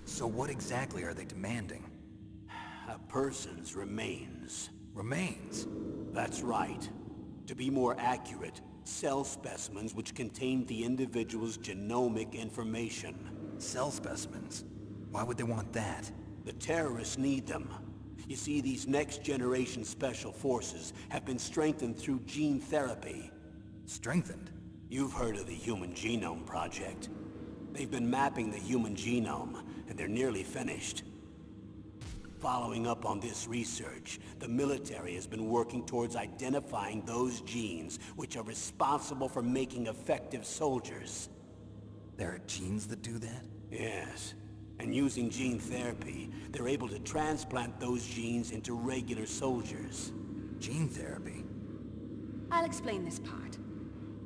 So what exactly are they demanding? A person's remains. Remains? That's right. To be more accurate, cell specimens which contain the individual's genomic information. Cell specimens? Why would they want that? The terrorists need them. You see, these next-generation special forces have been strengthened through gene therapy. Strengthened? You've heard of the Human Genome Project. They've been mapping the human genome, and they're nearly finished. Following up on this research, the military has been working towards identifying those genes which are responsible for making effective soldiers. There are genes that do that? Yes. And using gene therapy, they're able to transplant those genes into regular soldiers. Gene therapy? I'll explain this part.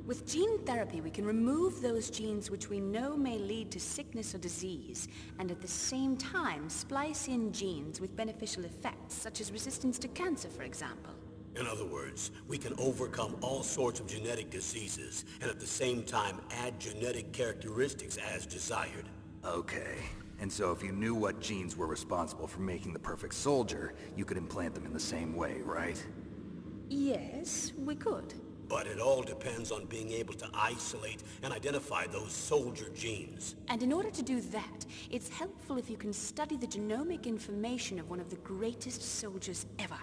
With gene therapy, we can remove those genes which we know may lead to sickness or disease, and at the same time splice in genes with beneficial effects, such as resistance to cancer, for example. In other words, we can overcome all sorts of genetic diseases, and at the same time add genetic characteristics as desired. Okay. And so if you knew what genes were responsible for making the perfect soldier, you could implant them in the same way, right? Yes, we could. But it all depends on being able to isolate and identify those soldier genes. And in order to do that, it's helpful if you can study the genomic information of one of the greatest soldiers ever.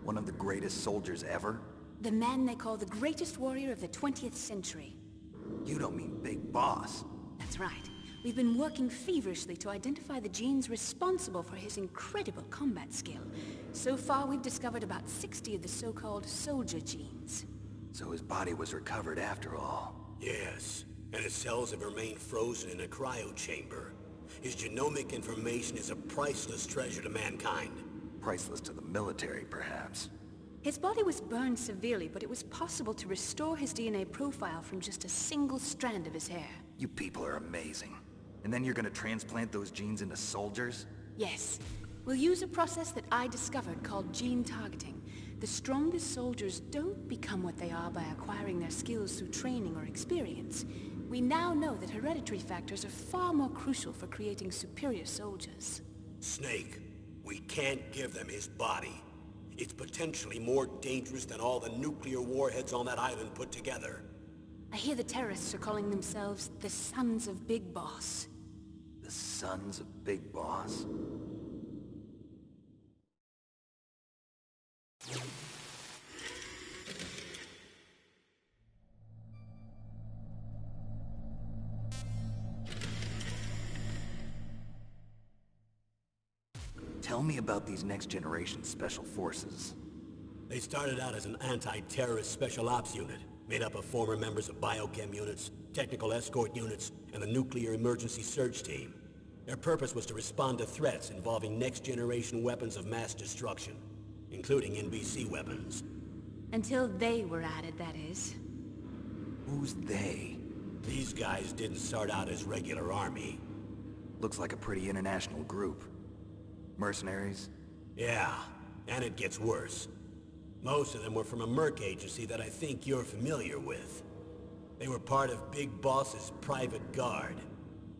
One of the greatest soldiers ever? The man they call the greatest warrior of the 20th century. You don't mean Big Boss. That's right. We've been working feverishly to identify the genes responsible for his incredible combat skill. So far, we've discovered about 60 of the so-called soldier genes. So his body was recovered after all. Yes, and his cells have remained frozen in a cryo chamber. His genomic information is a priceless treasure to mankind. Priceless to the military, perhaps. His body was burned severely, but it was possible to restore his DNA profile from just a single strand of his hair. You people are amazing. And then you're gonna transplant those genes into soldiers? Yes. We'll use a process that I discovered called gene targeting. The strongest soldiers don't become what they are by acquiring their skills through training or experience. We now know that hereditary factors are far more crucial for creating superior soldiers. Snake, we can't give them his body. It's potentially more dangerous than all the nuclear warheads on that island put together. I hear the terrorists are calling themselves the Sons of Big Boss. The Sons of Big Boss? Tell me about these next-generation special forces. They started out as an anti-terrorist special ops unit, made up of former members of biochem units, technical escort units, and the nuclear emergency search team. Their purpose was to respond to threats involving next-generation weapons of mass destruction, including NBC weapons. Until they were added, that is. Who's they? These guys didn't start out as regular army. Looks like a pretty international group. Mercenaries? Yeah, and it gets worse. Most of them were from a merc agency that I think you're familiar with. They were part of Big Boss's private guard.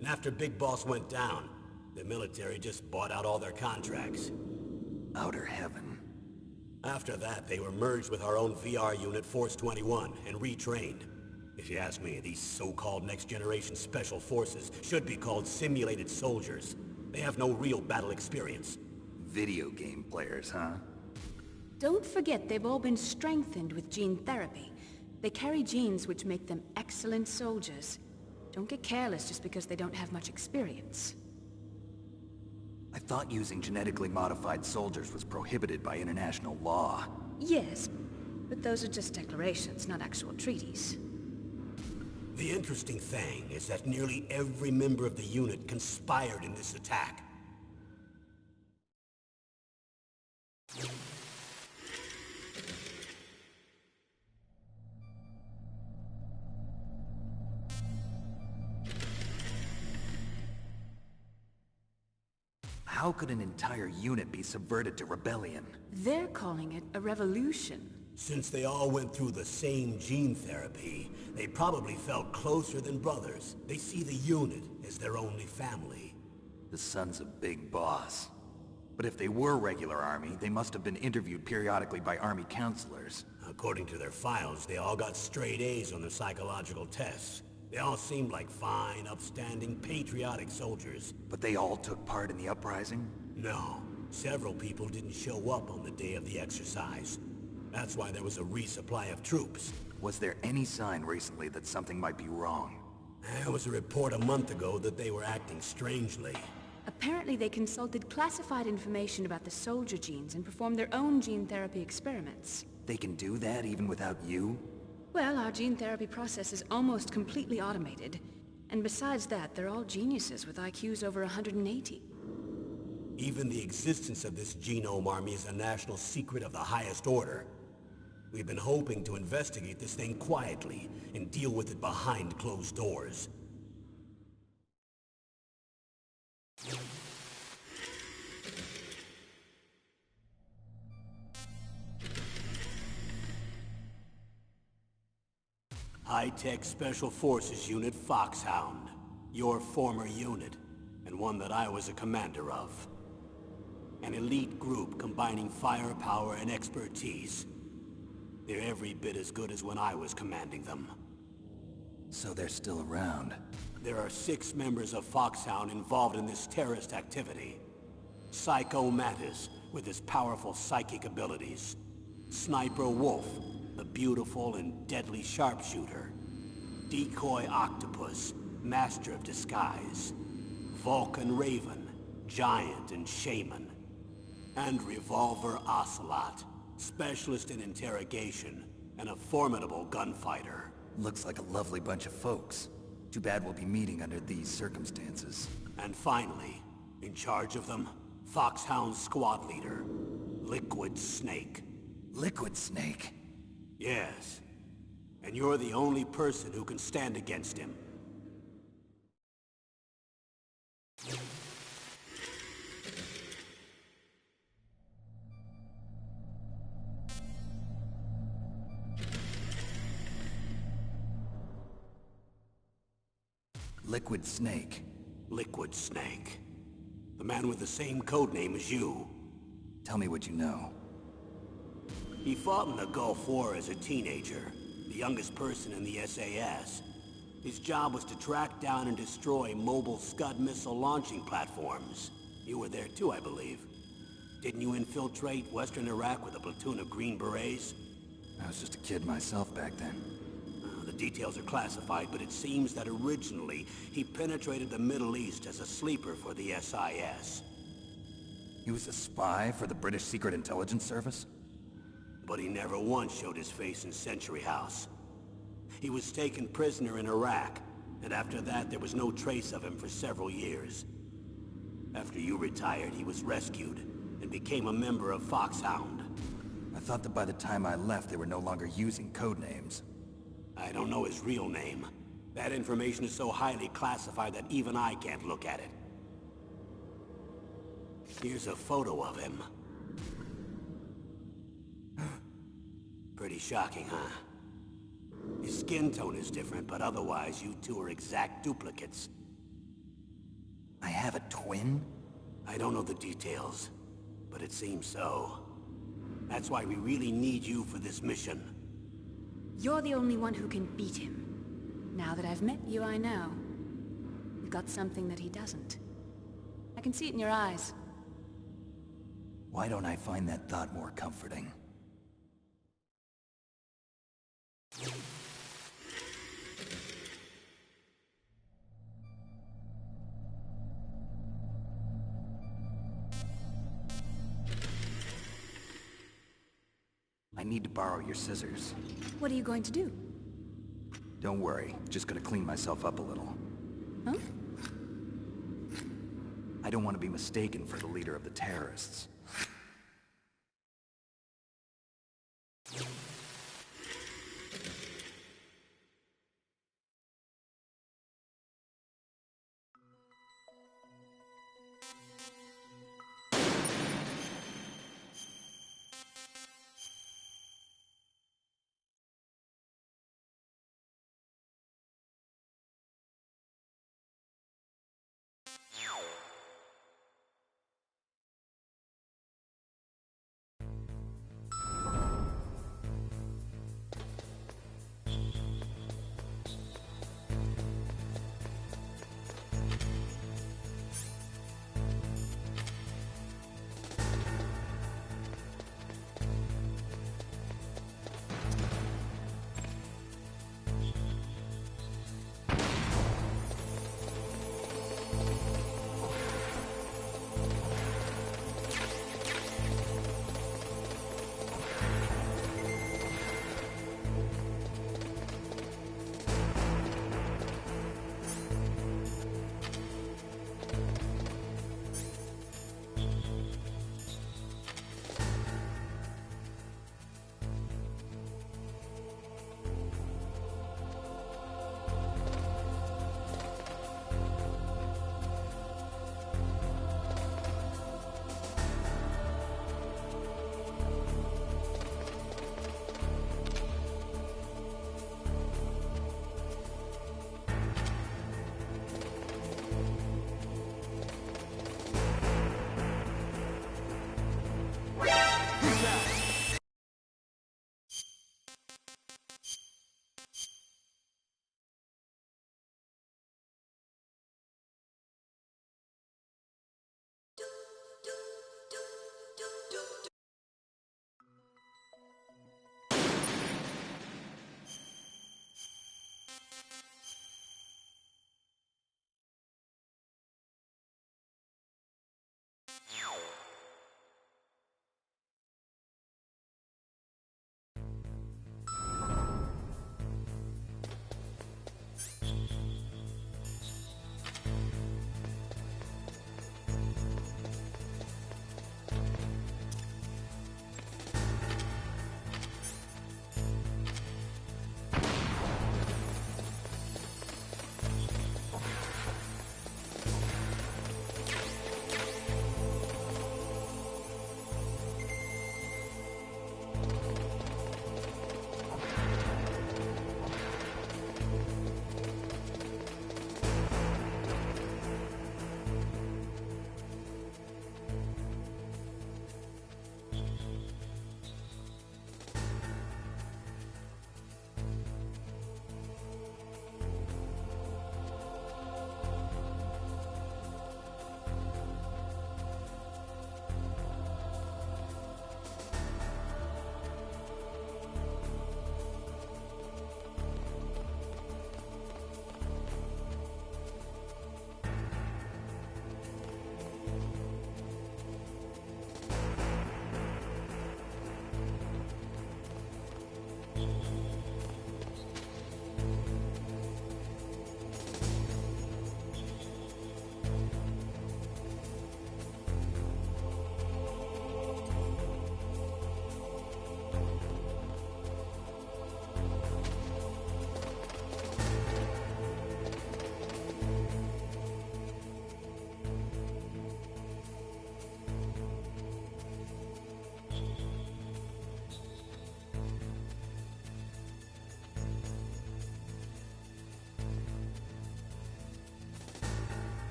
And after Big Boss went down, the military just bought out all their contracts. Outer heaven. After that, they were merged with our own VR unit, Force 21, and retrained. If you ask me, these so-called next-generation special forces should be called simulated soldiers. They have no real battle experience. Video game players, huh? Don't forget they've all been strengthened with gene therapy. They carry genes which make them excellent soldiers. Don't get careless just because they don't have much experience. I thought using genetically modified soldiers was prohibited by international law. Yes, but those are just declarations, not actual treaties. The interesting thing is that nearly every member of the unit conspired in this attack. How could an entire unit be subverted to rebellion? They're calling it a revolution. Since they all went through the same gene therapy, they probably felt closer than brothers. They see the unit as their only family. The sons of Big Boss. But if they were regular army, they must have been interviewed periodically by army counselors. According to their files, they all got straight A's on their psychological tests. They all seemed like fine, upstanding, patriotic soldiers. But they all took part in the uprising? No. Several people didn't show up on the day of the exercise. That's why there was a resupply of troops. Was there any sign recently that something might be wrong? There was a report a month ago that they were acting strangely. Apparently they consulted classified information about the soldier genes and performed their own gene therapy experiments. They can do that even without you? Well, our gene therapy process is almost completely automated. And besides that, they're all geniuses with IQs over 180. Even the existence of this genome army is a national secret of the highest order. We've been hoping to investigate this thing quietly and deal with it behind closed doors. High-Tech Special Forces Unit Foxhound. Your former unit, and one that I was a commander of. An elite group combining firepower and expertise. They're every bit as good as when I was commanding them. So they're still around? There are 6 members of Foxhound involved in this terrorist activity. Psycho Mantis, with his powerful psychic abilities. Sniper Wolf, the beautiful and deadly sharpshooter. Decoy Octopus, master of disguise. Vulcan Raven, giant and shaman. And Revolver Ocelot, specialist in interrogation and a formidable gunfighter. Looks like a lovely bunch of folks. Too bad we'll be meeting under these circumstances. And finally, in charge of them, Foxhound's squad leader, Liquid Snake. Liquid Snake? Yes. And you're the only person who can stand against him. Liquid Snake. Liquid Snake. The man with the same codename as you. Tell me what you know. He fought in the Gulf War as a teenager, the youngest person in the SAS. His job was to track down and destroy mobile Scud missile launching platforms. You were there too, I believe. Didn't you infiltrate Western Iraq with a platoon of Green Berets? I was just a kid myself back then. The details are classified, but it seems that originally he penetrated the Middle East as a sleeper for the SIS. He was a spy for the British Secret Intelligence Service? But he never once showed his face in Century House. He was taken prisoner in Iraq, and after that there was no trace of him for several years. After you retired, he was rescued, and became a member of Foxhound. I thought that by the time I left, they were no longer using codenames. I don't know his real name. That information is so highly classified that even I can't look at it. Here's a photo of him. Pretty shocking, huh? His skin tone is different, but otherwise you two are exact duplicates. I have a twin? I don't know the details, but it seems so. That's why we really need you for this mission. You're the only one who can beat him. Now that I've met you, I know. You've got something that he doesn't. I can see it in your eyes. Why don't I find that thought more comforting? I need to borrow your scissors. What are you going to do? Don't worry, just gonna clean myself up a little. Huh? I don't want to be mistaken for the leader of the terrorists.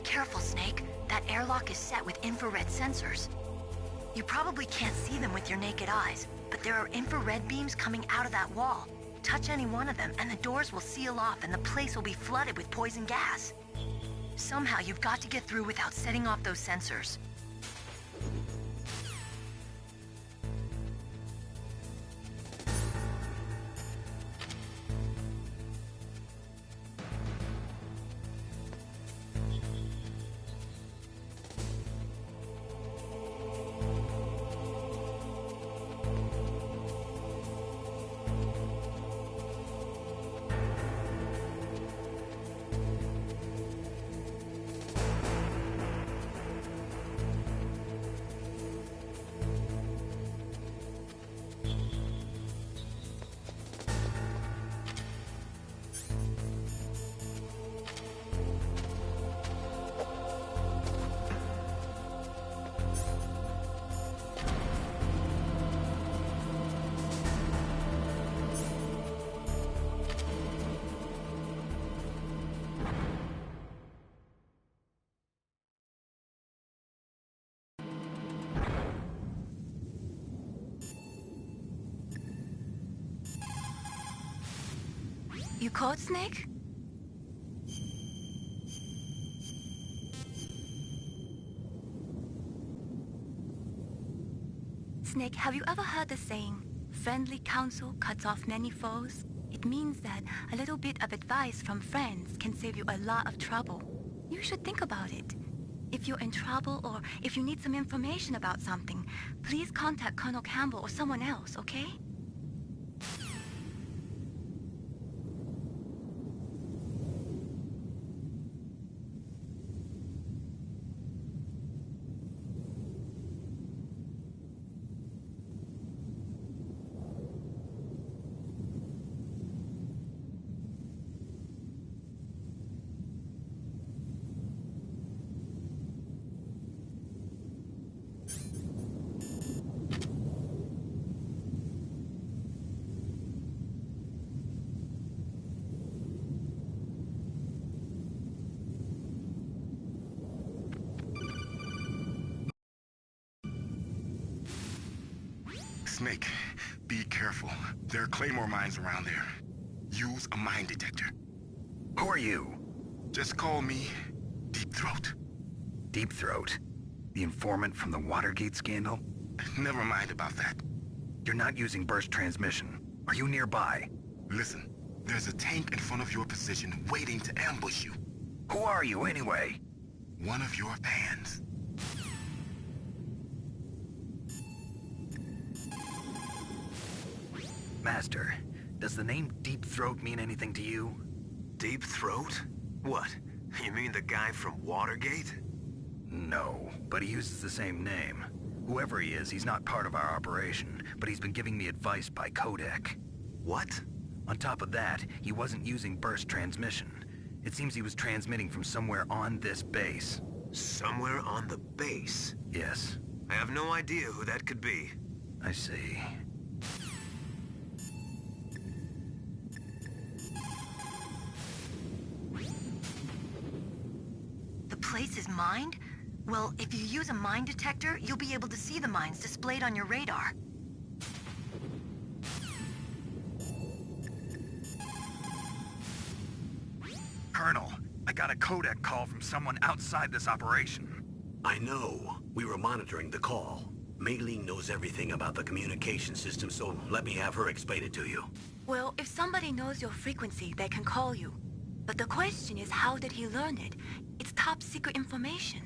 careful, Snake. That airlock is set with infrared sensors. You probably can't see them with your naked eyes, but there are infrared beams coming out of that wall. Touch any one of them, and the doors will seal off and the place will be flooded with poison gas. Somehow you've got to get through without setting off those sensors. You caught Snake? Snake, have you ever heard the saying, friendly counsel cuts off many foes? It means that a little bit of advice from friends can save you a lot of trouble. You should think about it. If you're in trouble or if you need some information about something, please contact Colonel Campbell or someone else, okay? Snake, be careful. There are Claymore mines around there. Use a mine detector. Who are you? Just call me Deep Throat. Deep Throat? The informant from the Watergate scandal? Never mind about that. You're not using burst transmission. Are you nearby? Listen, there's a tank in front of your position waiting to ambush you. Who are you anyway? One of your fans. Master, does the name Deep Throat mean anything to you? Deep Throat? What? You mean the guy from Watergate? No, but he uses the same name. Whoever he is, he's not part of our operation, but he's been giving me advice by codec. What? On top of that, he wasn't using burst transmission. It seems he was transmitting from somewhere on this base. Somewhere on the base? Yes. I have no idea who that could be. I see. The place is mined? Well, if you use a mine detector, you'll be able to see the mines displayed on your radar. Colonel, I got a codec call from someone outside this operation. I know. We were monitoring the call. Mei Ling knows everything about the communication system, so let me have her explain it to you. Well, if somebody knows your frequency, they can call you. But the question is, how did he learn it? It's top secret information.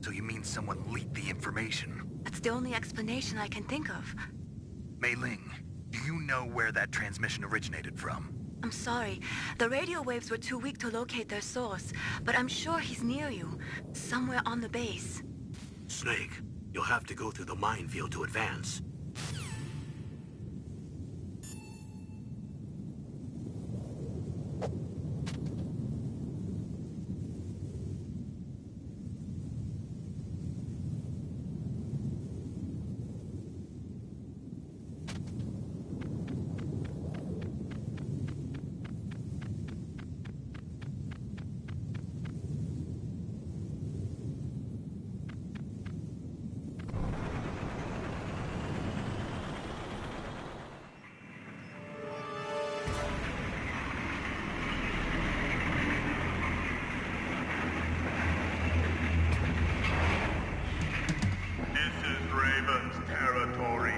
So you mean someone leaked the information? That's the only explanation I can think of. Mei Ling, do you know where that transmission originated from? I'm sorry. The radio waves were too weak to locate their source, but I'm sure he's near you, somewhere on the base. Snake, you'll have to go through the minefield to advance. territory.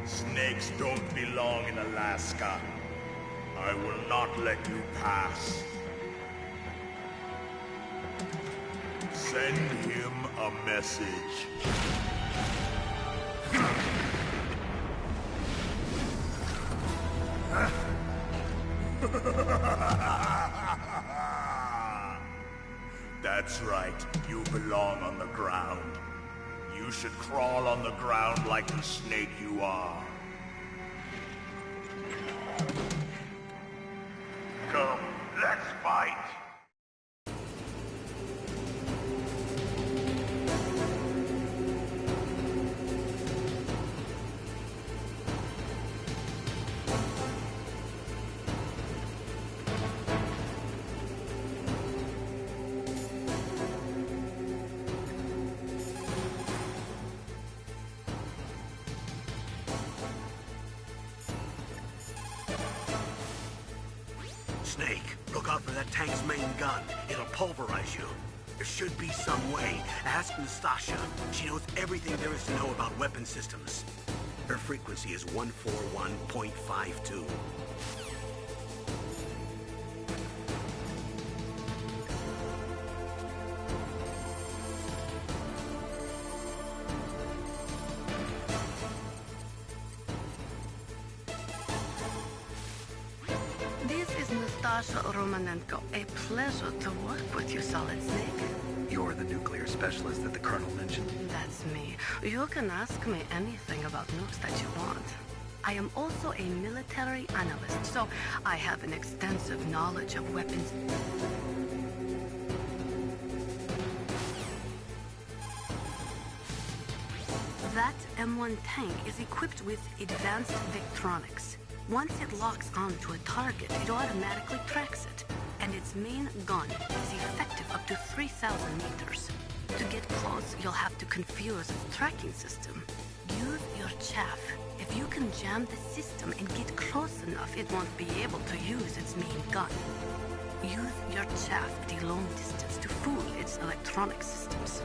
Snakes don't belong in Alaska. I will not let you pass. Send him a message. That's right. You belong on the ground. You should crawl on the ground like the snake you are. Come, let's fight! Snake, look out for that tank's main gun. It'll pulverize you. There should be some way. Ask Nastasha. She knows everything there is to know about weapon systems. Her frequency is 141.52. This is Nastasha Romanenko. A pleasure to work with you, Solid Snake. You're the nuclear specialist that the Colonel mentioned? That's me. You can ask me anything about nukes that you want. I am also a military analyst, so I have an extensive knowledge of weapons. That M1 tank is equipped with advanced Victronics. Once it locks onto a target, it automatically tracks it, and its main gun is effective up to 3,000 meters. To get close, you'll have to confuse its tracking system. Use your chaff. If you can jam the system and get close enough, it won't be able to use its main gun. Use your chaff at a long distance to fool its electronic systems.